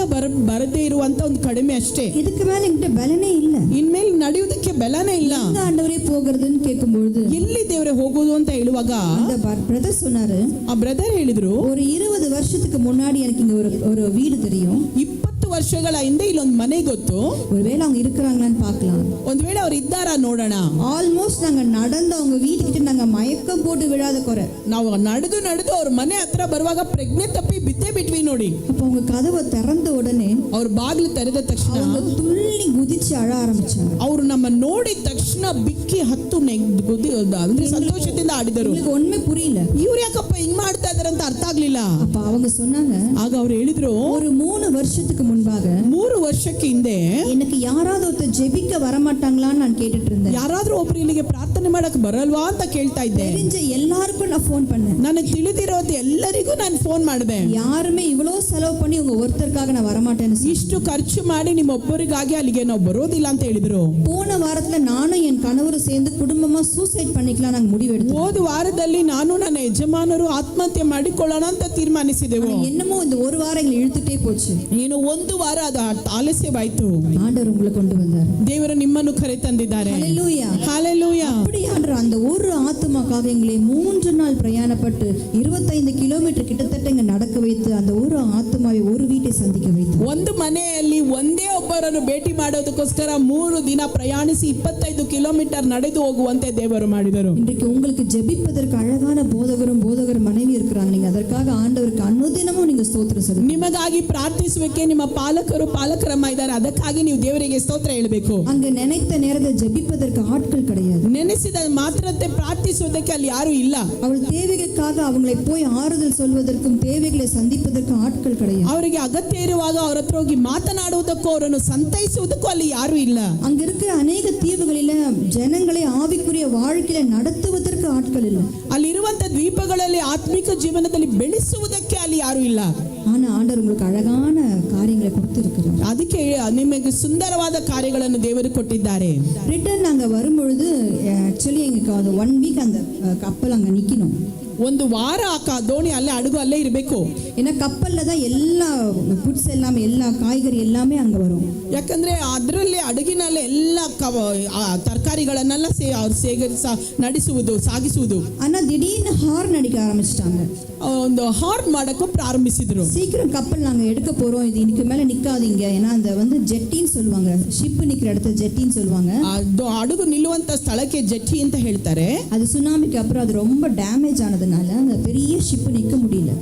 ಬರದೇ ಇರುವಂತ ಒಂದು ಕಡಿಮೆ ಅಷ್ಟೇ. இதுக்கு மேல என்கிட்ட பலனே இல்ல. ಇನ್ಮೇಲೆ ನಡೆಯುವುದಕ್ಕೆ ಬಲನೇ ಇಲ್ಲ. எங்க ஆண்டவரே போகிறதுன்னு கேட்கும்பொழுது ಎಲ್ಲಿ ದೇವರೇ ಹೋಗೋದು ಅಂತ ಹೇಳುವಾಗ அந்த பிரதர் சொன்னாரு, ಆ ಬ್ರದರ್ ಹೇಳಿದ್ರು, ஒரு 20 வருஷத்துக்கு முன்னாடி எனக்கு இங்க ஒரு வீடு தெரியும். 20 ವರ್ಷಗಳ ಹಿಂದೆ ಇಲ್ಲೊಂದು ಮನೆ ಗೊತ್ತು. ஒருவேளை அவங்க இருக்கிறாங்களான்னு பார்க்கலாம். ಒಂದ್ ವೇಳೆ ಅವ್ರು ಇದ್ದಾರಾ ನೋಡೋಣ. ஆல்மோஸ்ட் நாங்க நடந்து அவங்க வீட்டுக்கிட்ட நாங்க மயக்கம் போட்டு விழாத குறை. ನಾವು ನಡೆದು ಅವ್ರ ಮನೆ ಹತ್ರ ಬರುವಾಗ ಪ್ರಜ್ಞೆ ತಪ್ಪಿ ಬಿದ್ದೇ ಬಿಟ್ವಿ ನೋಡಿ. அப்ப அவங்க கதவை திறந்த உடனே ಅವ್ರ ಬಾಗಿಲು ತೆರೆದ ತಕ್ಷಣ அவங்க துள்ளி குதிச்சு அழ ஆரம்பிச்சாங்க. ಅವರು ನಮ್ಮ ನೋಡಿದ ತಕ್ಷಣ ಬಿಕ್ಕಿ ಹತ್ತು ಅಂದ್ರೆ ಸಂತೋಷದಿಂದ ಆಡಿದರು. உங்களுக்கு ஒண்ணுமே புரியல, ಇವ್ರು ಯಾಕಪ್ಪ ಹಿಂಗ್ ಮಾಡ್ತಾ ಇದಾರೆ ಅಂತ ಅರ್ಥ ಆಗ್ಲಿಲ್ಲ. அப்ப அவங்க சொன்னாங்க, ಆಗ ಅವ್ರು ಹೇಳಿದ್ರು, ஒரு 3 வருஷத்துக்கு முன்பாக 3 ವರ್ಷಕ್ಕೆ ಹಿಂದೆ எனக்கு யாராவது ஒருத்தர் ஜெபிக்க வரமாட்டாங்களான்னு நான் கேட்டுட்டு இருந்தேன். ಯಾರಾದ್ರೂ ಒಬ್ರು ಇಲ್ಲಿಗೆ ಪ್ರಾರ್ಥನೆ ಮಾಡಕ್ ಬರಲ್ವಾ ಅಂತ ಕೇಳ್ತಾ ಇದ್ದೆ. தெரிஞ்ச எல்லாருக்கும் நான் ஃபோன் பண்ணேன். ನನಗೆ ತಿಳಿದಿರೋದು ಎಲ್ಲರಿಗೂ ನಾನು ಫೋನ್ ಮಾಡಿದೆ. யாருமே இவ்வளவு செலவு பண்ணி உங்க ஒருத்தருக்காக நான் வரமாட்டேன்னு ಇಷ್ಟು ಖರ್ಚು ಮಾಡಿ ನಿಮ್ಮೊಬ್ಬರಿಗಾಗಿ ಅಲ್ಲಿಗೆ ನಾವು ಬರೋದಿಲ್ಲ ಅಂತ ಹೇಳಿದ್ರು. போன வாரத்துல நானும் என் கணவரும் சேர்ந்து குடும்பமா சூசைட் பண்ணிக்கலாம் நாங்க முடிவெடுத்தோம். ಹೋದ ವಾರದಲ್ಲಿ ನಾನು ನನ್ನ ಯಜಮಾನರು ಆತ್ಮಹತ್ಯೆ ಮಾಡಿಕೊಳ್ಳೋಣ ಅಂತ ತೀರ್ಮಾನಿಸಿದೆವು. என்னமோ இந்த ஒரு வாரம் எங்களை இழுத்துட்டே போச்சு. ಏನು ಒಂದು ವಾರ ಅದು ಆಲಸ್ಯವಾಯ್ತು. ஆண்டவர் உங்களை கொண்டு வந்தார். ದೇವರು ನಿಮ್ಮನ್ನು ಕರೆ ತಂದಿದ್ದಾರೆ. ஹalleluya, ஹalleluya. அப்படி ஆண்டவர் அந்த ஒரு ஆத்துமாக்காக எங்களை 3 நாள் பிரயாணப்பட்டு 25 கிலோமீட்டர் கிட்டத்தட்ட இங்க நடக்க வைத்து அந்த ஒரு ஆத்துமாவை ஒரு வீட்டை சந்திக்க வைத்தார். ಒಂದು ಮನೆಯಲ್ಲಿ ಒಂದೇ ಒಬ್ಬರನ್ನು ಭೇಟಿ ಮಾಡೋದಕ್ಕೋಸ್ಕರ 3 ದಿನ ಪ್ರಯಾಣಿಸಿ 25 ಕಿಲೋಮೀಟರ್ ನಡೆದು ಹೋಗುವಂತೆ ದೇವರು ಮಾಡಿದರು. இன்றைக்கு உங்களுக்கு ஜெபிப்பதற்கு அழகான போதகர் மனைவி இருக்கிறாங்க. நீங்க அதற்காக ஆண்டவருக்கு அனுதினமும் நீங்க ஸ்தோத்திரம் சொல்லுங்க. ನಿಮಗಾಗಿ ಪ್ರಾರ್ಥಿಸುವಕ್ಕೆ ನಿಮ್ಮ ಪಾಲಕರಮ್ಮ ಇದ್ದಾರೆ, ಅದಕ್ಕಾಗಿ ನೀವು ದೇವರಿಗೆ ಸ್ತೋತ್ರ ಹೇಳಬೇಕು. அங்க நினைத்த நேரத்தை ஜெபிப்பதற்கு ஆட்கள் கிடையாது. ನೆನೆಸಿದ ಮಾತ್ರತೆ ಪ್ರಾರ್ಥಿಸುವುದಕ್ಕೆ ಅಲ್ಲಿ ಯಾರು ಇಲ್ಲ. அவள் தேவைகளுக்காக அவங்களை போய் ஆறுதல் சொல்வதற்கும் தேவைகளை சந்திப்பதற்கும் ஆட்கள் கிடையாது. ಅವರಿಗೆ ಅಗತ್ಯ ಇರುವಾಗ ಅವರ ಹತ್ರ ಹೋಗಿ ಮಾತನಾಡುವುದಕ್ಕೂ ಅವರನ್ನು ಸಂತೈಸುವುದಕ್ಕೂ ಅಲ್ಲಿ ಯಾರು ಇಲ್ಲ. அங்க இருக்கிற அநேக தீவுகளில ஜனங்களை ஆவிக்குரிய வாழ்க்கையில நடத்துவதற்கு ஆட்கள் இல்லை. ಅಲ್ಲಿರುವಂತ ದ್ವೀಪಗಳಲ್ಲಿ ಆತ್ಮಿಕ ಜೀವನದಲ್ಲಿ ಬೆಳೆಸುವುದಕ್ಕೆ ಅಲ್ಲಿ ಯಾರು ಇಲ್ಲ. ஆனா ஆண்டவர் உங்களுக்கு அழகான காரியங்களை கொடுத்திருக்கிறார். ಅದಕ್ಕೆ ನಿಮಗೆ ಸುಂದರವಾದ ಕಾರ್ಯಗಳನ್ನು ದೇವರು ಕೊಟ್ಟಿದ್ದಾರೆ. ரிட்டர்ன் நாங்க வரும்பொழுது ஆக்சுவலி எங்களுக்கு அது 1 வீக் அந்த கப்பல் அங்க நிக்கணும். ಒಂದು ವಾರ ದೋಣಿ ಅಲ್ಲೇ ಅಡುಗು ಅಲ್ಲೇ ಇರಬೇಕು. ஏன்னா கப்பல்ல தான் எல்லா ஃபுட்ஸ் எல்லாமே எல்லா காய்கறி எல்லாமே அங்க வரும். ಯಾಕಂದ್ರೆ ಅದರಲ್ಲಿ ಅಡುಗಿನಲ್ಲಿ ಎಲ್ಲ ತರಕಾರಿಗಳನ್ನೆಲ್ಲ ಅವ್ರು ಸಾಗಿಸುವುದು. ஆனா திடீர்னு ஹார்ன் அடிக்க ஆரம்பிச்சிட்டாங்க. ಒಂದು ಹಾರ್ನ್ ಮಾಡಕ್ಕೂ ಪ್ರಾರಂಭಿಸಿದ್ರು. சீக்கிரம் கப்பல் நாங்க எடுக்க போறோம், இது இதுக்கு மேல நிக்காதீங்க. ஏன்னா அந்த வந்து ஜெட்டின்னு சொல்லுவாங்க, ஷிப் நிக்கிற இடத்துல ஜெட்டின்னு சொல்லுவாங்க. ಅಡುಗು ನಿಲ್ಲುವಂತ ಸ್ಥಳಕ್ಕೆ ಜೆಟ್ಟಿ ಅಂತ ಹೇಳ್ತಾರೆ. அது சுனாமிக்கு அப்புறம் அது ரொம்ப டேமேஜ் ஆனதுனால அந்த பெரிய ஷிப் நிக்க முடியல.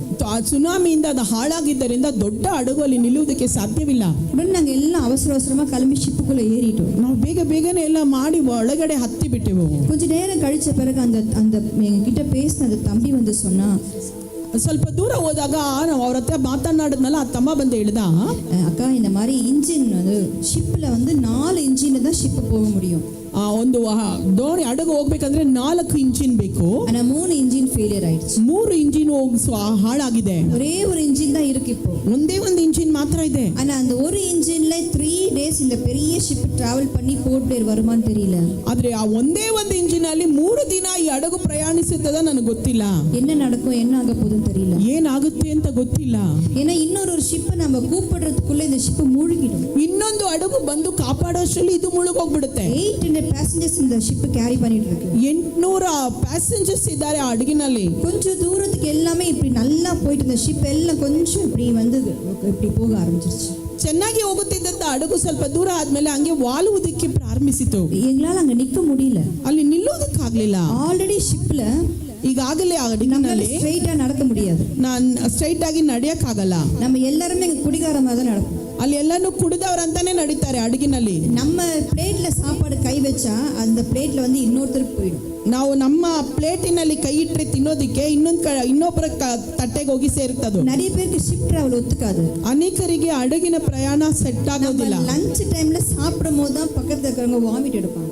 ಸುನಾಮಿಯಿಂದ ಅದು ಹಾಳಾಗಿದ್ದರಿಂದ ದೊಡ್ಡ ಹಡಗು ಅಲ್ಲಿ ನಿಲ್ಲುವುದಕ್ಕೆ ಸಾಧ್ಯವಿಲ್ಲ. உடனே நாங்க எல்லாம் அவசர அவசரமா கிளம்பி ஷிப்புக்குள்ள ஏறிட்டோம். ನಾವು ಬೇಗನೆ ಎಲ್ಲ ಮಾಡಿ ಒಳಗಡೆ ಹತ್ತಿ ಬಿಟ್ಟೆವು. கொஞ்ச நேரம் கழிச்ச பிறகு அந்த எங்க கிட்ட பேசின அந்த தம்பி வந்து சொன்னா, ಸ್ವಲ್ಪ ದೂರ ಹೋದಾಗ ನಾವು ಅವ್ರ ಹತ್ರ ಮಾತನಾಡಿದ್ನಲ್ಲ ಆ ತಮ್ಮ ಬಂದು ಹೇಳ್ದ, அக்கா இந்த மாதிரி இன்ஜின் அது ஷிப்ல வந்து 4 இன்ஜின்ல தான் ஷிப் போக முடியும். ಒಂದು ದೋಣಿ ಹಡಗು ಹೋಗ್ಬೇಕಂದ್ರೆ 4 ಇಂಜಿನ್ ಬೇಕು. ஆனா 3 இன்ஜின் ஃபெயிலியர் ஆயிடுச்சு. 3 ಇಂಜಿನ್ ಹಾಳಾಗಿದೆ. ஒரே ஒரு இன்ஜின் தான் இருக்கு இப்போ. ಒಂದೇ ಒಂದು ಇಂಜಿನ್ ಮಾತ್ರ ಇದೆ. ஆனா அந்த ஒரு இன்ஜின்ல 3 டேஸ் இந்த பெரிய ஷிப் டிராவல் பண்ணி போர்ட் பிளேயர் வருமான்னு தெரியல. ಆದ್ರೆ ಆ ಒಂದೇ ಒಂದು ಇಂಜಿನ್ ಅಲ್ಲಿ 3 ದಿನ ಈ ಹಡಗು ಪ್ರಯಾಣಿಸುತ್ತದ ನನಗೆ ಗೊತ್ತಿಲ್ಲ. என்ன நடக்கும் என்ன ஆக போகுதுன்னு தெரியல. ಏನಾಗುತ್ತೆ ಅಂತ ಗೊತ್ತಿಲ್ಲ. ஏன்னா இன்னொரு ஷிப் நம்ம கூப்பிடுறதுக்குள்ள இந்த ஷிப் மூழ்கிடும். ಇನ್ನೊಂದು ಹಡಗು ಬಂದು ಕಾಪಾಡೋಷ್ಟರಲ್ಲಿ ಇದು ಮುಳುಗೋಗ್ಬಿಡುತ್ತೆ. 800 passengers இந்த ஷிப் கேரி பண்ணிட்டு இருக்கு. 800 ಪ್ಯಾಸೆಂಜರ್ಸ್ ಇದ್ದಾರೆ ಆ ಹಡಗಿನಲ್ಲಿ. கொஞ்சம் தூரத்துக்கு எல்லாமே இப்படி நல்லா போயிட்டு இந்த ஷிப் எல்லாம் கொஞ்சம் இப்படி வந்து இப்படி போக ஆரம்பிச்சிருச்சு. ಚೆನ್ನಾಗಿ ಹೋಗುತ್ತಿದ್ದಂತ ಹಡಗು ಸ್ವಲ್ಪ ದೂರ ಆದ್ಮೇಲೆ ಹಂಗೆ ವಾಲುವುದಕ್ಕೆ ಪ್ರಾರಂಭಿಸಿತು. எங்களால அங்க நிக்க முடியல. ಅಲ್ಲಿ ನಿಲ್ಲೋದಕ್ಕಾಗ್ಲಿಲ್ಲ. ஆல்ரெடி ஷிப்ல ಈಗಾಗಲೇ ಆ ಹಡಗಿನಲ್ಲಿ ஸ்ட்ரைட்டா நடக்க முடியாது. ನಾನು ಸ್ಟ್ರೈಟ್ ಆಗಿ ನಡೆಯಕ್ಕಾಗಲ್ಲ. நம்ம எல்லாருமே குடிகார மாதிரி தான் நடப்போம். ಅಲ್ಲಿ ಎಲ್ಲಾನು ಕುಡಿದವರಂತಾನೆ ನಡೀತಾರೆ ಹಡಗಿನಲ್ಲಿ. நம்ம பிளேட்ல சாப்பாடு கை வச்சா அந்த பிளேட்ல வந்து இன்னொருத்தருக்கு போயிடும். ನಾವು ನಮ್ಮ ಪ್ಲೇಟಿನಲ್ಲಿ ಕೈ ಇಟ್ಟರೆ ತಿನ್ನೋದಿಕ್ಕೆ ಇನ್ನೊಬ್ಬರ ತಟ್ಟೆಗೆ ಹೋಗಿ ಸೇರ್ತದು. நிறைய பேருக்கு ஷிப் டிராவல் ஒத்துக்காது. ಅನೇಕರಿಗೆ ಹಡಗಿನ ಪ್ರಯಾಣ ಸೆಟ್ ಆಗೋದಿಲ್ಲ. லஞ்ச் டைம்ல சாப்பிடும் போது தான் பக்கத்துல இருக்கிறவங்க வாமிட் எடுப்பாங்க.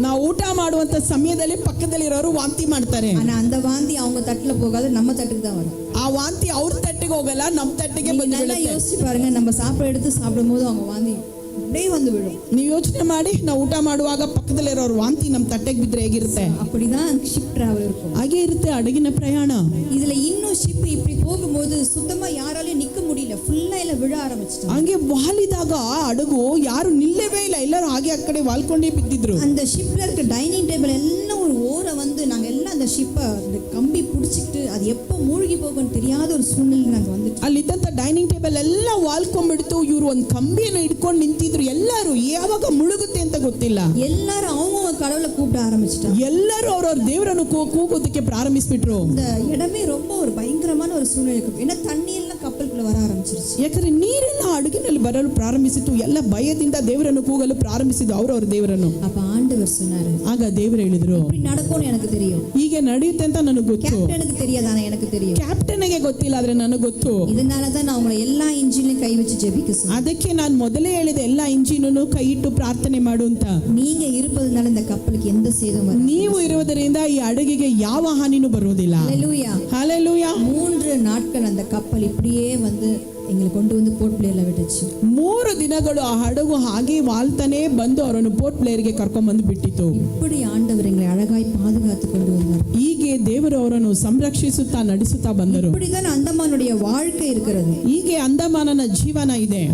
ನಾವು ಊಟ ಮಾಡುವಂತ ಸಮಯದಲ್ಲಿ ಪಕ್ಕದಲ್ಲಿರೋರು ವಾಂತಿ ಮಾಡ್ತಾರೆ. ஆனா அந்த வாந்தி அவங்க தட்டுல போகாது, நம்ம தட்டுக்கு தான் வரும். ಆ ವಾಂತಿ ಅವ್ರ ತಟ್ಟೆಗೆ ಹೋಗಲ್ಲ, ನಮ್ಮ ತಟ್ಟೆಗೆ ಬಂದು நல்லா ಬೀಳುತ್ತೆ. யோசிச்சு பாருங்க, நம்ம சாப்பாடு எடுத்து சாப்பிடும் போது அவங்க வாந்தி அப்படியே வந்து விடும். ನೀವು ಯೋಚನೆ ಮಾಡಿ, ನಾವು ಊಟ ಮಾಡುವಾಗ ಪಕ್ಕದಲ್ಲಿರೋರು ವಾಂತಿ ನಮ್ಮ ತಟ್ಟೆಗೆ ಬಿದ್ರೆ ಹೇಗಿರುತ್ತೆ? அப்படிதான் ஷிப் டிராவல் இருக்கும். ಹಾಗೆ ಇರುತ್ತೆ ಹಡಗಿನ ಪ್ರಯಾಣ. இதுல இன்னும் ஷிப் இப்படி போகும்போது சுத்தமா யாராலையும் நிக்க முடியல, ஃபுல்லா எல்லாம் விழ ஆரம்பிச்சிட்டாங்க. ಹಂಗೆ ವಾಲಿದಾಗ ಹಡಗು ಯಾರು ನಿಲ್ಲವೇ ಇಲ್ಲ, ಎಲ್ಲರೂ ಹಾಗೆ ಆ ಕಡೆ ವಾಲ್ಕೊಂಡೇ ಬಿದ್ದಿದ್ರು. அந்த ஷிப்ல இருக்க டைனிங் டேபிள் எல்லாம் ஒரு ஓரம் வந்து நாங்க எல்லாம் அந்த ஷிப்பை அந்த கம்பி பிடிச்சிக்கிட்டு அது எப்போ மூழ்கி போகும்னு தெரியாத ஒரு சூழ்நிலை நாங்க வந்துட்டோம். ಅಲ್ಲಿದ್ದಂತ ಡೈನಿಂಗ್ ಟೇಬಲ್ ಎಲ್ಲ ವಾಲ್ಕೊಂಡ್ಬಿಡ್ತು. ಇವ್ರು ಒಂದು ಕಂಬಿಯನ್ನು ಹಿಡ್ಕೊಂಡು ನಿಂತಿದ್ರು. ಎಲ್ಲರೂ ಯಾವಾಗ ಮುಳುಗುತ್ತೆ ಅಂತ ಗೊತ್ತಿಲ್ಲ. எல்லாரும் அவங்க கடவுளை கூப்பிட ஆரம்பிச்சிட்டாங்க. ಎಲ್ಲರೂ ಅವ್ರವ್ರ ದೇವರನ್ನು ಕೂಗೋದಕ್ಕೆ ಪ್ರಾರಂಭಿಸ್ಬಿಟ್ರು. இந்த இடமே ரொம்ப ஒரு பயங்கரமான ஒரு சூழ்நிலை இருக்கு. ஏன்னா தண்ணி எல்லாம் கப்பலுக்குள்ள வர ஆரம்பிச்சிருச்சு. ಯಾಕಂದ್ರೆ ನೀರೆಲ್ಲ ಹಡಗಿನಲ್ಲಿ ಬರಲು ಪ್ರಾರಂಭಿಸಿತು. ಎಲ್ಲ ಭಯದಿಂದ ದೇವರನ್ನು ಕೂಗಲು ಪ್ರಾರಂಭಿಸಿದ್ರು ಅವ್ರವ್ರ ದೇವರನ್ನು. அப்ப ஆண்டவர் சொன்னாரு, ಆಗ ದೇವರು ಹೇಳಿದ್ರು, இப்படி நடக்கும்னு எனக்கு தெரியும். ಹೀಗೆ ನಡೆಯುತ್ತೆ ಅಂತ ನನಗೆ ಗೊತ್ತು. கேப்டனுக்கு தெரியாது, ஆனா எனக்கு தெரியும். ಕ್ಯಾಪ್ಟನ್ಗೆ ಗೊತ್ತಿಲ್ಲ, ಆದ್ರೆ ನನಗೆ ಗೊತ್ತು. இதனால தான் நான் உங்களை எல்லா இன்ஜின்லயும் கை வச்சு ஜெபிக்க சொன்னேன். ಅದಕ್ಕೆ ನಾನು ಮೊದಲೇ ಹೇಳಿದೆ, ಎಲ್ಲ ಇಂಜಿನನ್ನು ಕೈ ಇಟ್ಟು ಪ್ರಾರ್ಥನೆ ಮಾಡು ಅಂತ. நீங்க இருப்பதனால இந்த கப்பலுக்கு எந்த சேதமும் வராது. ನೀವು ಇರುವುದರಿಂದ ಈ ಹಡಗಿಗೆ ಯಾವ ಹಾನಿನೂ ಬರುವುದಿಲ್ಲ. ஹல்லேலூயா. ಹಲ್ಲೆಲೂಯಾ. 3 நாட்கள் அந்த கப்பல் இப்படியே வந்து எங்களை கொண்டு வந்து போர்ட் பிளேயர்ல விட்டுச்சு. 3 ದಿನಗಳು ಆ ಹಡಗು ಹಾಗೆ ವಾಲ್ತಾನೆ ಬಂದು ಅವರನ್ನು ಪೋರ್ಟ್ ಪ್ಲೇಯರ್ಗೆ ಕರ್ಕೊಂಡ್ ಬಂದು ಬಿಟ್ಟಿತ್ತು. இப்படி ஆண்டவர் எங்களை அழகாய் பாதுகாத்து கொண்டு வந்தார். ಹೀಗೆ ದೇವರು ಅವರನ್ನು ಸಂರಕ್ಷಿಸುತ್ತಾ ನಡೆಸುತ್ತಾ ಬಂದರು. இப்படிதான் அந்தமானுடைய வாழ்க்கை இருக்கிறது. ಹೀಗೆ ಅಂದಮಾನನ ಜೀವನ ಇದೆ.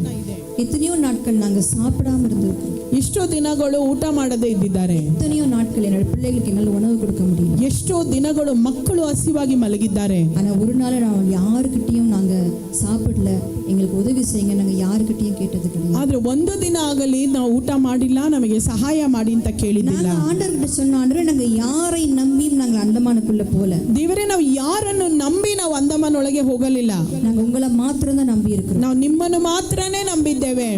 எத்தனையோ நாட்கள் நாங்க சாப்பிடாம இருந்திருக்கோம். ಎಷ್ಟೋ ದಿನಗಳು ಊಟ ಮಾಡದೇ ಇದ್ದಿದ್ದಾರೆ. எத்தனையோ நாட்கள் என்னோட பிள்ளைகளுக்கு என்னால உணவு கொடுக்க முடியல. ಎಷ್ಟೋ ದಿನಗಳು ಮಕ್ಕಳು ಹಸಿವಾಗಿ ಮಲಗಿದ್ದಾರೆ. ஆனா ஒரு நாள் நான் யாருக்கிட்டையும் நாங்க சாப்பிடல, எங்களுக்கு உதவி செய்யுங்க நாங்க யாருக்கிட்டையும் கேட்டது கிடையாது. ಆದ್ರೆ ಒಂದು ದಿನ ಆಗಲಿ ನಾವು ಊಟ ಮಾಡಿಲ್ಲ, ನಮಗೆ ಸಹಾಯ ಮಾಡಿ ಅಂತ ಕೇಳಿದ್ದಿಲ್ಲ. நாங்க ஆண்டவர்கிட்ட சொன்ன, ஆண்டவரே நாங்க யாரை நம்பியும் நாங்க அந்தமானுக்குள்ள போல. ದೇವರೇ, ನಾವು ಯಾರನ್ನು ನಂಬಿ ನಾವು ಅಂದಮಾನ್ ಒಳಗೆ ಹೋಗಲಿಲ್ಲ. நாங்க உங்களை மாத்திரம் தான் நம்பி இருக்கிறோம். ನಾವು ನಿಮ್ಮನ್ನು ಮಾತ್ರನೇ ನಂಬಿದ್ದೇವೆ.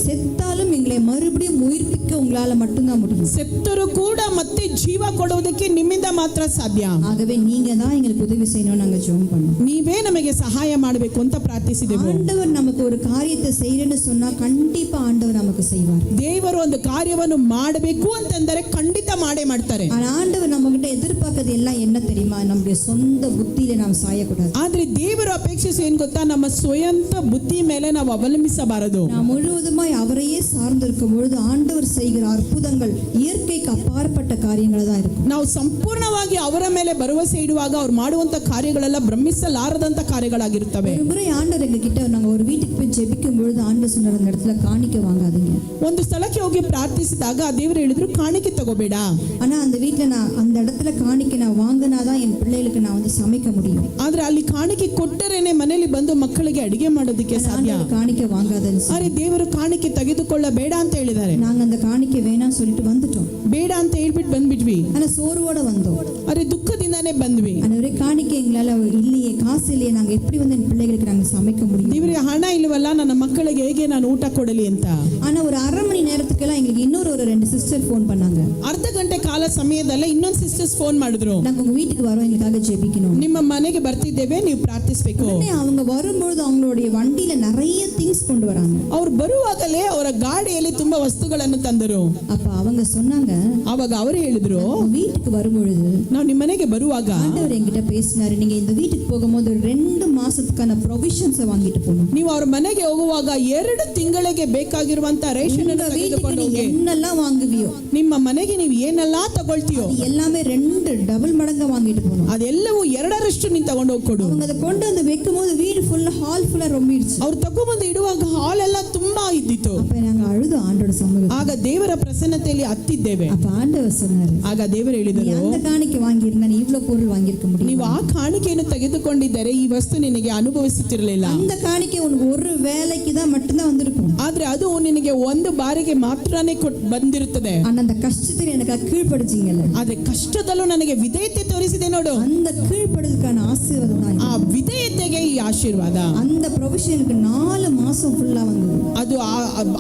செத்தாலும் எங்களை மறுபடியும் உயிர்ப்பிக்க உங்களால மட்டும்தான் முடியும். ಸತ್ತರೂ ಕೂಡ ಮತ್ತೆ ಜೀವ ಕೊಡುವುದಕ್ಕೆ ನಿಮ್ಮಿಂದ ಮಾತ್ರ ಸಾಧ್ಯ. ஆகவே நீங்க தான் எங்களுக்கு உதவி செய்யணும். நாங்க ஜெபம் பண்ணோம். ನೀವೇ ನಮಗೆ ಸಹಾಯ ಮಾಡಬೇಕು ಅಂತ ಪ್ರಾರ್ಥಿಸಿದೆವು. ஆண்டவர் நமக்கு ஒரு காரியத்தை செய்யறேன்னு சொன்னா கண்டிப்பா ஆண்டவர் நமக்கு செய்வார். ದೇವರು ದೇವರು ಒಂದು ಕಾರ್ಯವನ್ನು ಮಾಡಬೇಕು ಅಂತಂದರೆ ಖಂಡಿತ ಮಾಡೇ ಮಾಡ್ತಾರೆ. ஆனா ஆண்டவர் நம்ம கிட்ட எதிர்பார்க்கறது எல்லாம் என்ன தெரியுமா? நம்முடைய சொந்த புத்தியில நாம் சாயக்கூடாது. ಆದ್ರೆ ದೇವರು ಅಪೇಕ್ಷಿಸಿ ಏನ್ ಗೊತ್ತಾ, ನಮ್ಮ ಸ್ವಂತ ಬುದ್ಧಿ ಮೇಲೆ ನಾವು ಅವಲಂಬಿಸಬಾರದು. நாம் முழுவதுமாய் அவரையே சார்ந்திருக்கும் பொழுது ஆண்டவர் செய்கிற அற்புதங்கள் இயற்கைக்கு அப்பாற்பட்ட காரியங்களா தான் இருக்கும். ನಾವು ಸಂಪೂರ್ಣವಾಗಿ ಅವರ ಮೇಲೆ ಭರವಸೆ ಇಡುವಾಗ ಅವ್ರು ಮಾಡುವಂತ ಕಾರ್ಯಗಳೆಲ್ಲ ಭ್ರಮಿಸಲಾರದಂತ ಕಾರ್ಯಗಳಾಗಿರ್ತವೆ. ஒரு முறை ஆண்டவர் எங்க கிட்ட நாங்க ஒரு வீட்டுக்கு போய் ஜெபிக்கும் பொழுது ஆண்டவர் சொன்னார், அந்த இடத்துல காணிக்க வாங்காதீங்க. ಒಂದು ಸ್ಥಳಕ್ಕೆ ಹೋಗಿ ಪ್ರಾರ್ಥಿಸಿದಾಗ ದೇವರು ಹೇಳಿದ್ರು ಕಾಣಿಕೆ ತಗೋಬೇಡ. ஆனா அந்த வீட்டுல நான் அந்த இடத்துல காணிக்க நான் வாங்கினாதான் என் பிள்ளைகளுக்கு நான் வந்து சமைக்க முடியும். ಆದ್ರೆ ಅಲ್ಲಿ ಕಾಣಿಕೆ ಕೊಟ್ಟರೇನೆ ಮನೆಯಲ್ಲಿ ಬಂದು ಮಕ್ಕಳಿಗೆ ಅಡಿಗೆ ಮಾಡೋದಕ್ಕೆ ಸಾಧ್ಯ. ஆண்டவர் காணிக்க வாங்காதன்னு ಆದ್ರೆ ದೇವರು ಕಾಣಿಕೆ ತೆಗೆದುಕೊಳ್ಳಬೇಡ ಅಂತ ಹೇಳಿದ್ದಾರೆ. நாங்க அந்த காணிக்க வேணாம்னு சொல்லிட்டு வந்துட்டோம். ಬೇಡ ಅಂತ ಹೇಳ್ಬಿಟ್ಟು ಬಂದ್ಬಿಟ್ವಿ. ஆனா சோர்வோட வந்தோம். ಆದ್ರೆ ದುಃಖದಿಂದಾನೇ ಬಂದ್ವಿ. ஆண்டவரே காணிக்க எங்களால இல்லையே, காசு இல்லையே, நாங்க எப்படி வந்து என் பிள்ளைகளுக்கு நாங்க சமைக்க முடியும்? ದೇವರಿಗೆ ಹಣ ಇಲ್ಲವಲ್ಲ, ನನ್ನ ಮಕ್ಕಳಿಗೆ ಹೇಗೆ ನಾನು ಊಟ ಕೊಡಲಿ ಅಂತ. ஆனா ஒரு அரை மணி நேரத்துக்கெல்லாம் எங்களுக்கு இன்னொரு ஒரு 2 சிஸ்டர் ஃபோன் பண்ணாங்க. ಅರ್ಧ ಗಂಟೆ ಕಾಲ ಸಮಯದಲ್ಲೇ ಇನ್ನೊಂದು ಸಿಸ್ಟರ್ಸ್ ಫೋನ್ ಮಾಡಿದ್ರು, நாங்க உங்க வீட்டுக்கு வரோம், எங்களுக்காக ஜெபிக்கணும். ನಿಮ್ಮ ಮನೆಗೆ ಬರ್ತಿದ್ದೇವೆ, ನೀವು ಪ್ರಾರ್ಥಿಸಬೇಕು. உடனே அவங்க வரும்பொழுது அவங்களுடைய வண்டியில நிறைய திங்ஸ் கொண்டு வராங்க. ಅವ್ರು ಬರುವಾಗಲೇ ಅವರ ಗಾಡಿಯಲ್ಲಿ ತುಂಬಾ ವಸ್ತುಗಳನ್ನು ತಂದರು. அப்ப அவங்க சொன்னாங்க, ಅವಾಗ ಅವರು ಹೇಳಿದ್ರು, உங்க வீட்டுக்கு வரும்பொழுது ನಾವು ನಿಮ್ಮ ಮನೆಗೆ ಬರುವಾಗ ஆண்டவர் என்கிட்ட பேசினாரு, நீங்க இந்த வீட்டுக்கு போகும்போது 2 மாசத்துக்கான ப்ரொவிஷன்ஸ் வாங்கிட்டு போகணும். ನೀವು ಅವ್ರ ಮನೆಗೆ ಹೋಗುವಾಗ 2 ತಿಂಗಳಿಗೆ ಬೇಕಾಗಿರುವಂತ ರೇಷನ್ உங்க வீட்டுக்கு நீ என்னெல்லாம் வாங்குவியோ, ನಿಮ್ಮ ಮನೆಗೆ ನೀವು ಏನೆಲ್ಲಾ ತಗೊಳ್ತೀಯೋ அது எல்லாமே 2 டபுள் மடங்கா வாங்கிட்டு போகணும். ಅದೆಲ್ಲವೂ 2ರಷ್ಟು ನೀನು ತಗೊಂಡು ಹೋಗಿ ಕೊಡು. அவங்க அதை கொண்டு வந்து வைக்கும் போது வீடு ஃபுல்லா ஹால் ஃபுல்லா ரொம்பிடுச்சு. ಅವ್ರು ತಗೊಂಡ್ಬಂದು ಇಡುವಾಗ ಹಾಲ್ ಎಲ್ಲ ತುಂಬಾ ಇದ್ದಿತ್ತು. அப்ப நாங்க அழுது ஆண்டோட சமூகத்துல. ಆಗ ದೇವರ ಪ್ರಸನ್ನತೆಯಲ್ಲಿ ಹತ್ತಿದ್ದೇವೆ. அப்ப ஆண்டவர் சொன்னாரு, ಆಗ ದೇವರು நீ ಹೇಳಿದರು, அந்த காணிக்கை வாங்கி இருந்தா நீ இவ்ளோ பொருள் வாங்கியிருக்க முடியும். ನೀವು ಆ ಕಾಣಿಕೆಯನ್ನು ತೆಗೆದುಕೊಂಡಿದ್ದರೆ ಈ ವಸ್ತು ನಿನಗೆ ಅನುಭವಿಸುತ್ತಿರಲಿಲ್ಲ. அந்த காணிக்கை உனக்கு ஒரு வேலைக்கு தான் மட்டும்தான் வந்திருக்கும். ಆದ್ರೆ ಅದು ನಿನಗೆ ಒಂದು ಬಾರಿಗೆ ಮಾತ್ರನೇ ಬಂದಿರುತ್ತದೆ. ஆனா அந்த கஷ்டத்துல எனக்கு கீழ்ப்படுத்தீங்கல்ல, ಆದ್ರೆ ಕಷ್ಟದಲ್ಲೂ ನನಗೆ ವಿಧೇಯತೆ ತೋರಿಸಿದೆ ನೋಡು. அந்த கீழ்ப்படுதலுக்கான ஆசீர்வாதம் தான் ಆ ವಿಧೇಯತೆಗೆ ಈ ಆಶೀರ್ವಾದ. அந்த ப்ரொவிஷனுக்கு 4 மாசம் ஃபுல்லா வந்தது. ಅದು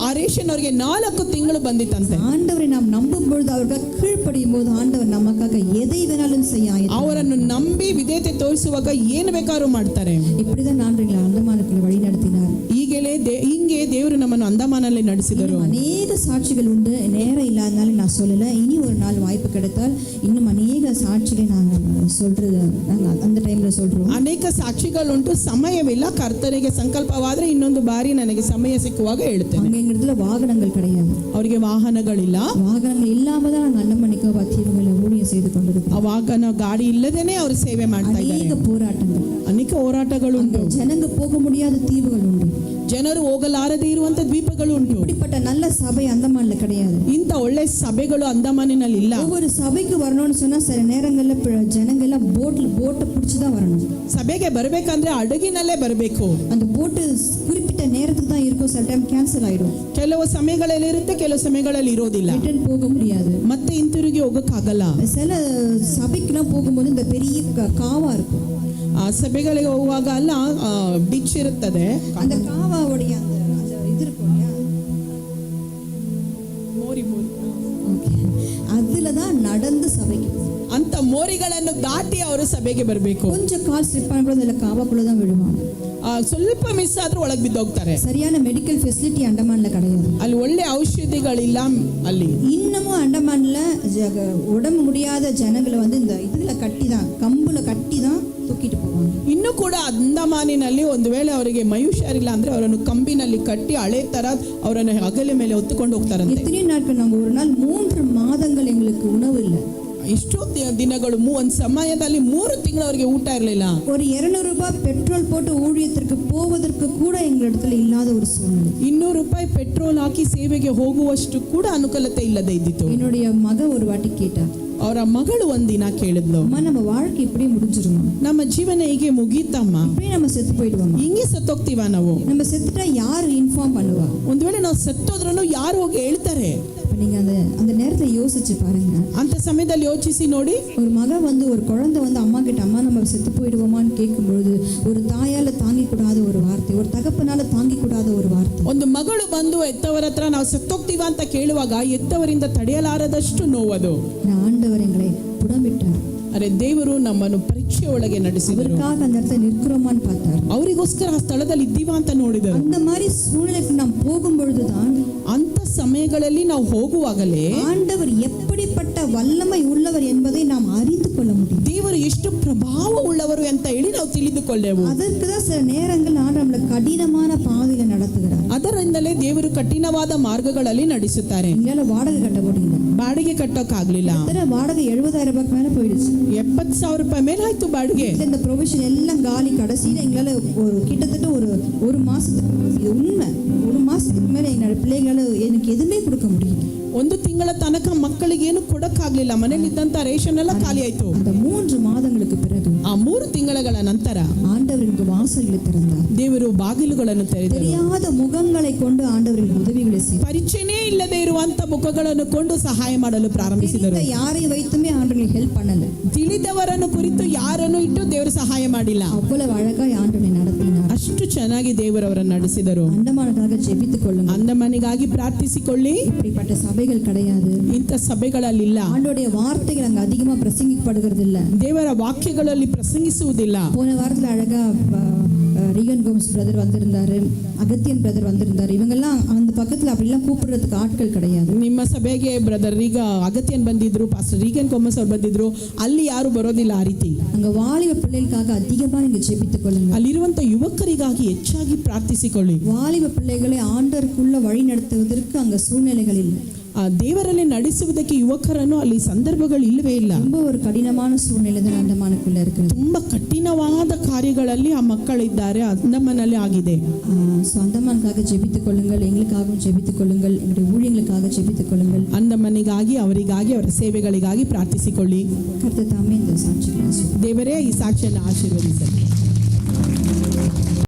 ಆ ರೇಷನ್ ಅವರಿಗೆ 4 ತಿಂಗಳು ಬಂದಿತ್ತಂತೆ. ஆண்டவரை நாம் நம்பும் பொழுது அவருக்கு கீழ்ப்படியும் போது ஆண்டவர் நமக்காக எதை வேணாலும் செய்ய ஆயத்தம். ಅವರನ್ನು ನಂಬಿ ವಿಧೇಯತೆ ತೋರಿಸುವಾಗ ಏನು ಬೇಕಾದ್ರೂ ಮಾಡ್ತಾರೆ. இப்படிதான் ஆண்டவரை அந்தமானுக்குள்ள வழி நடத்தினார். ಹಿಂಗೆ ದೇವರು ನಮ್ಮನ್ನು ಅಂಡಮಾನಲ್ಲಿ ನಡೆಸಿದರು. அநேக சாட்சிகள் உண்டு. நேரம் இல்லாதனால நான் சொல்லல. இனி ஒரு நாள் வாய்ப்பு கிடைத்தால் இன்னும் அநேக சாட்சிகளை நாங்கள் சொல்றது நாங்கள் அந்த டைம்ல சொல்றோம். ಅನೇಕ ಸಾಕ್ಷಿಗಳುಂಟು, ಸಮಯವಿಲ್ಲ. ಕರ್ತನಿಗೆ ಸಂಕಲ್ಪವಾದ್ರೆ ಇನ್ನೊಂದು ಬಾರಿ ನನಗೆ ಸಮಯ ಸಿಕ್ಕುವಾಗ ಹೇಳ್ತೇನೆ. அங்க எங்க இடத்துல வாகனங்கள் கிடையாது. ಅವರಿಗೆ ವಾಹನಗಳಿಲ್ಲ. வாகனங்கள் இல்லாம தான் நாங்கள் அண்டமணிக்கோ பத்தியங்களை ஊழியம் செய்து கொண்டிருக்கோம். ಆ ವಾಹನ ಗಾಡಿ ಇಲ್ಲದೇನೆ ಅವರು ಸೇವೆ ಮಾಡ್ತಾ ಇದ್ದಾರೆ. அநேக போராட்டங்கள், ಅನೇಕ ಹೋರಾಟಗಳು ಉಂಟು. ஜனங்க போக முடியாத தீவுகள் உண்டு. ಜನರು ಹೋಗಲಾರದೆ ಇರುವಂತ ದ್ವೀಪಗಳು ಉಂಟು. இப்படிப்பட்ட நல்ல சபை அந்தமான்ல கிடையாது. ಇಂಥ ಒಳ್ಳೆ ಸಭೆಗಳು ಅಂಡಮಾನಿನಲ್ಲಿ ಇಲ್ಲ. ஒவ்வொரு சபைக்கு வரணும்னு சொன்னா சில நேரங்கள்ல ஜனங்க எல்லாம் போட்டை பிடிச்சுதான் வரணும். ಸಭೆಗೆ ಬರಬೇಕಂದ್ರೆ ಹಡಗಿನಲ್ಲೇ ಬರಬೇಕು. அந்த போட்டு குறிப்பிட்ட நேரத்துக்கு தான் இருக்கும். சில டைம் கேன்சல் ஆயிடும். ಕೆಲವು ಸಮಯಗಳಲ್ಲಿ ಇರುತ್ತೆ, ಕೆಲವು ಸಮಯಗಳಲ್ಲಿ ಇರೋದಿಲ್ಲ. ரிட்டர்ன் போக முடியாது. ಮತ್ತೆ ಹಿಂತಿರುಗಿ ಹೋಗಕ್ಕಾಗಲ್ಲ. சில சபைக்குலாம் போகும்போது இந்த பெரிய காவா இருக்கும். ಆ ಸಭೆಗಳಿಗೆ ಹೋಗುವಾಗ ಅಲ್ಲ ಡಿಚ್ ಇರುತ್ತದೆ. அந்த காவாவுடைய அந்த இது இருக்கும் இல்லையா, ಮೋರಿ ஓகே, அதுல தான் நடந்து சபைக்கு ಅಂತ ಮೋರಿಗಳನ್ನು ದಾಟಿ ಅವರು ಸಭೆಗೆ ಬರಬೇಕು. கொஞ்சம் கால் ஸ்லிப் பண்ணும்போது அதில் காவாக்குள்ள தான் விழுவாங்க. ಸ್ವಲ್ಪ ಮಿಸ್ ಆದ್ರೂ ಒಳಗೆ ಬಿದ್ದೋಗ್ತಾರೆ. சரியான மெடிக்கல் ஃபெசிலிட்டி அண்டமான்ல கிடையாது. ಅಲ್ಲಿ ಒಳ್ಳೆ ಔಷಧಿಗಳಿಲ್ಲ. ಅಲ್ಲಿ இன்னமும் அண்டமான்ல உடம்பு முடியாத ஜனங்களை வந்து இந்த இதுல கட்டி தான், கம்புல கட்டி தான் தூக்கிட்டு போவாங்க. ಇನ್ನೂ ಕೂಡ ಅಂಡಮಾನಿನಲ್ಲಿ ಒಂದು ವೇಳೆ ಅವರಿಗೆ ಮೈಹುಷಾರಿಲ್ಲ ಅಂದ್ರೆ ಅವರನ್ನು ಕಂಬಿನಲ್ಲಿ ಕಟ್ಟಿ ಹಳೆ ತರ ಅವರನ್ನು ಹಗಲ ಮೇಲೆ ಹೊತ್ತುಕೊಂಡು ಹೋಗ್ತಾರಂತೆ. எத்தனை நாட்கள் நாங்கள் ஒரு நாள் 3 மாதங்கள் எங்களுக்கு உணவு இல்லை. ಎಷ್ಟೋ ದಿನಗಳು, ಒಂದು ಸಮಯದಲ್ಲಿ 3 ತಿಂಗಳು ಅವರಿಗೆ ಊಟ ಇರಲಿಲ್ಲ. ஒரு 200 ரூபாய் பெட்ரோல் போட்டு ஊழியத்திற்கு போவதற்கு கூட எங்களிடத்துல இல்லாத ஒரு சூழ்நிலை. 200 ರೂಪಾಯಿ ಪೆಟ್ರೋಲ್ ಹಾಕಿ ಸೇವೆಗೆ ಹೋಗುವಷ್ಟು ಕೂಡ ಅನುಕೂಲತೆ ಇಲ್ಲದೆ ಇದ್ದಿತ್ತು. என்னுடைய மகன் ஒரு வாட்டி கேட்டா, ಅವರ ಮಗಳು ಒಂದಿನ ಕೇಳಿದ್ಲು, அம்மா நம்ம வாழ்க்கை இப்படியே முடிஞ்சிருமா, ನಮ್ಮ ಜೀವನ ಹೀಗೆ ಮುಗೀತಮ್ಮ, இப்படியே நம்ம செத்து போயிடுவோமா, ಹಿಂಗೆ ಸತ್ತೋಗ್ತೀವ ನಾವು, நம்ம செத்துட்டா யாரு இன்ஃபார்ம் பண்ணுவா, ಒಂದು ವೇಳೆ ನಾವು ಸತ್ತೋದ್ರೂ ಯಾರು ಹೋಗಿ ಹೇಳ್ತಾರೆ. அப்ப நீங்க அந்த நேரத்தை யோசிச்சு பாருங்க. ಅಂತ ಸಮಯದಲ್ಲಿ ಯೋಚಿಸಿ ನೋಡಿ. ஒரு மகன் வந்து ஒரு குழந்தை வந்து அம்மா கிட்ட, அம்மா நம்ம செத்து போயிடுவோமான்னு கேட்கும் பொழுது ஒரு தாயால தாங்கி கூடாத ஒரு வார்த்தை, ஒரு தகப்பனால தாங்கி கூடாத ஒரு வார்த்தை. ಒಂದು ಮಗಳು ಬಂದು ಎತ್ತವರ ಹತ್ರ ನಾವು ಸತ್ತೋಗ್ತೀವ ಅಂತ ಕೇಳುವಾಗ ಎತ್ತವರಿಂದ ತಡೆಯಲಾರದಷ್ಟು ನೋವದು. ஆண்டவர் எங்களை புடமிட்டார். ಅರೆ ದೇವರು ನಮ್ಮನ್ನು ಪರೀಕ್ಷೆ ಒಳಗೆ ನಡೆಸಿದರು. அவருக்காக அந்த இடத்துல நிற்கிறோமான்னு பார்த்தார். ಅವರಿಗೋಸ್ಕರ ಆ ಸ್ಥಳದಲ್ಲಿ ಇದ್ದೀವಾ ಅಂತ ನೋಡಿದರು. அந்த மாதிரி சூழ்நிலைக்கு நாம் போகும் பொழுதுதான் ಅಂತ ಸಮಯಗಳಲ್ಲಿ ನಾವು ಹೋಗುವಾಗಲೇ ஆண்டவர் எப்படிப்பட்ட வல்லமை உள்ளவர் என்பதை நாம் அறிந்து கொள்ள முடியும். ದೇವರು ಎಷ್ಟು ಪ್ರಭಾವ ಉಳ್ಳವರು ಅಂತ ಹೇಳಿ ನಾವು ತಿಳಿದುಕೊಳ್ಳೆವು. அதற்கு தான் சில நேரங்கள் ஆண்டவர் நம்மளை கடினமான பாதையில நடத்துகிறார். ಅದರಿಂದಲೇ ದೇವರು ಕಠಿಣವಾದ ಮಾರ್ಗಗಳಲ್ಲಿ ನಡೆಸುತ್ತಾರೆ. எங்களால வாடகை கட்ட முடியல, ಬಾಡಿಗೆ ಕಟ್ಟೋಕ್ಕಾಗ್ಲಿಲ್ಲ. வாடகை 70,000 ரூபாய்க்கு மேல போயிடுச்சு. 70,000 ರೂಪಾಯಿ ಮೇಲೆ ಆಯ್ತು ಬಾಡಿಗೆ. இந்த ப்ரொவிஷன் எல்லாம் காலி. கடைசியில எங்களால கிட்டத்தட்ட ஒரு மாசத்துக்கு, இது உண்மை, ஒரு மாசத்துக்கு மேல என்னோட பிள்ளைகளால எனக்கு எதுவுமே கொடுக்க முடியல. ಒಂದು ತಿಂಗಳ ತನಕ ಮಕ್ಕಳಿಗೆ ಏನು ಕೊಡಕ್ಕಾಗ್ಲಿಲ್ಲ. ಮನೆಯಲ್ಲಿದ್ದಂತ ರೇಷನ್ ಎಲ್ಲ ಖಾಲಿ ಆಯ್ತು. அந்த 3 மாதங்களுக்கு பிறகு ಆ 3 ತಿಂಗಳ ನಂತರ ஆண்டவர் எனக்கு வாசல்களை திறந்தார். ದೇವರು ಬಾಗಿಲುಗಳನ್ನು ತೆರೆದರು. தெரியாத முகங்களை கொண்டு ஆண்டவருக்கு உதவிகளை செய்தார். ಪರಿಚಯನೇ ಇಲ್ಲದೆ ಇರುವಂತ ಮುಖಗಳನ್ನು ಕೊಂಡು ಸಹಾಯ ಮಾಡಲು ಪ್ರಾರಂಭಿಸಿದರು. யாரை வைத்துமே ஆண்டவருக்கு ஹெல்ப் பண்ணல. ತಿಳಿದವರನ್ನು ಕುರಿತು ಯಾರನ್ನು ಇಟ್ಟು ದೇವರು ಸಹಾಯ ಮಾಡಿಲ್ಲ. அவ்வளவு அழகாய் ஆண்டவரை நடத்தினார். ಅಷ್ಟು ಚೆನ್ನಾಗಿ ದೇವರವರನ್ನು ನಡೆಸಿದರು. அந்தமானதாக ஜெபித்துக் கொள்ளுங்கள். ಅಂದಮನಿಗಾಗಿ ಪ್ರಾರ್ಥಿಸಿಕೊಳ್ಳಿ. இப்படிப்பட்ட சபைகள் கிடையாது. ಇಂಥ ಸಭೆಗಳಲ್ಲಿಲ್ಲ. ஆண்டவருடைய வார்த்தைகள் அங்க அதிகமா பிரசங்கிக்கப்படுகிறது இல்ல. ದೇವರ ವಾಕ್ಯಗಳಲ್ಲಿ ಪ್ರಸಂಗಿಸುವುದಿಲ್ಲ. போன வாரத்துல அழகா ரீகன் கோம்ஸ் பிரதர் வந்திருந்தாரு, அகத்தியன் பிரதர் வந்திருந்தாரு. இவங்கெல்லாம் அந்த பக்கத்துல அப்படிலாம் கூப்பிடுறதுக்கு ஆட்கள் கிடையாது. ನಿಮ್ಮ ಸಭೆಗೆ ಬ್ರದರ್ ಅಗತ್ಯನ್ ಬಂದಿದ್ರು, ಪಾಸ್ಟರ್ ರೀಗನ್ ಕೊಮ್ಮಸ್ ಅವರು ಬಂದಿದ್ರು. ಅಲ್ಲಿ ಯಾರು ಬರೋದಿಲ್ಲ ಆ ರೀತಿ. அங்க வாலிப பிள்ளைகளுக்காக அதிகமா நீங்க ஜெபித்துக் கொள்ளுங்க. ಅಲ್ಲಿರುವಂತ ಯುವಕರಿಗಾಗಿ ಹೆಚ್ಚಾಗಿ ಪ್ರಾರ್ಥಿಸಿಕೊಳ್ಳಿ. வாலிப பிள்ளைகளை ஆண்டவருக்குள்ள வழி நடத்துவதற்கு அங்க சூழ்நிலைகள் இல்லை. ದೇವರಲ್ಲಿ ನಡೆಸುವುದಕ್ಕೆ ಯುವಕರನ್ನು ಅಲ್ಲಿ ಸಂದರ್ಭಗಳು ಇಲ್ಲವೇ ಇಲ್ಲ. ரொம்ப ஒரு கடினமான சூழ்நிலை தான் அந்தமானுக்குள்ள இருக்குது. ತುಂಬಾ ಕಠಿಣವಾದ ಕಾರ್ಯಗಳಲ್ಲಿ ಆ ಮಕ್ಕಳಿದ್ದಾರೆ. ಅಂದಮನಲ್ಲಿ ಆಗಿದೆ. அந்தமானுக்காக ஜெபித்துக் கொள்ளுங்கள், எங்களுக்காகவும் ஜெபித்துக் கொள்ளுங்கள், எங்களுடைய ஊழியங்களுக்காக ஜெபித்துக் கொள்ளுங்கள். ಅಂದಮನಿಗಾಗಿ, ಅವರಿಗಾಗಿ, ಅವರ ಸೇವೆಗಳಿಗಾಗಿ ಪ್ರಾರ್ಥಿಸಿಕೊಳ್ಳಿ. கர்த்தர் தாமே இந்த சாட்சிகளை ದೇವರೇ ಈ ಸಾಕ್ಷಿಯನ್ನು ಆಶೀರ್ವದಿಸಲಿ.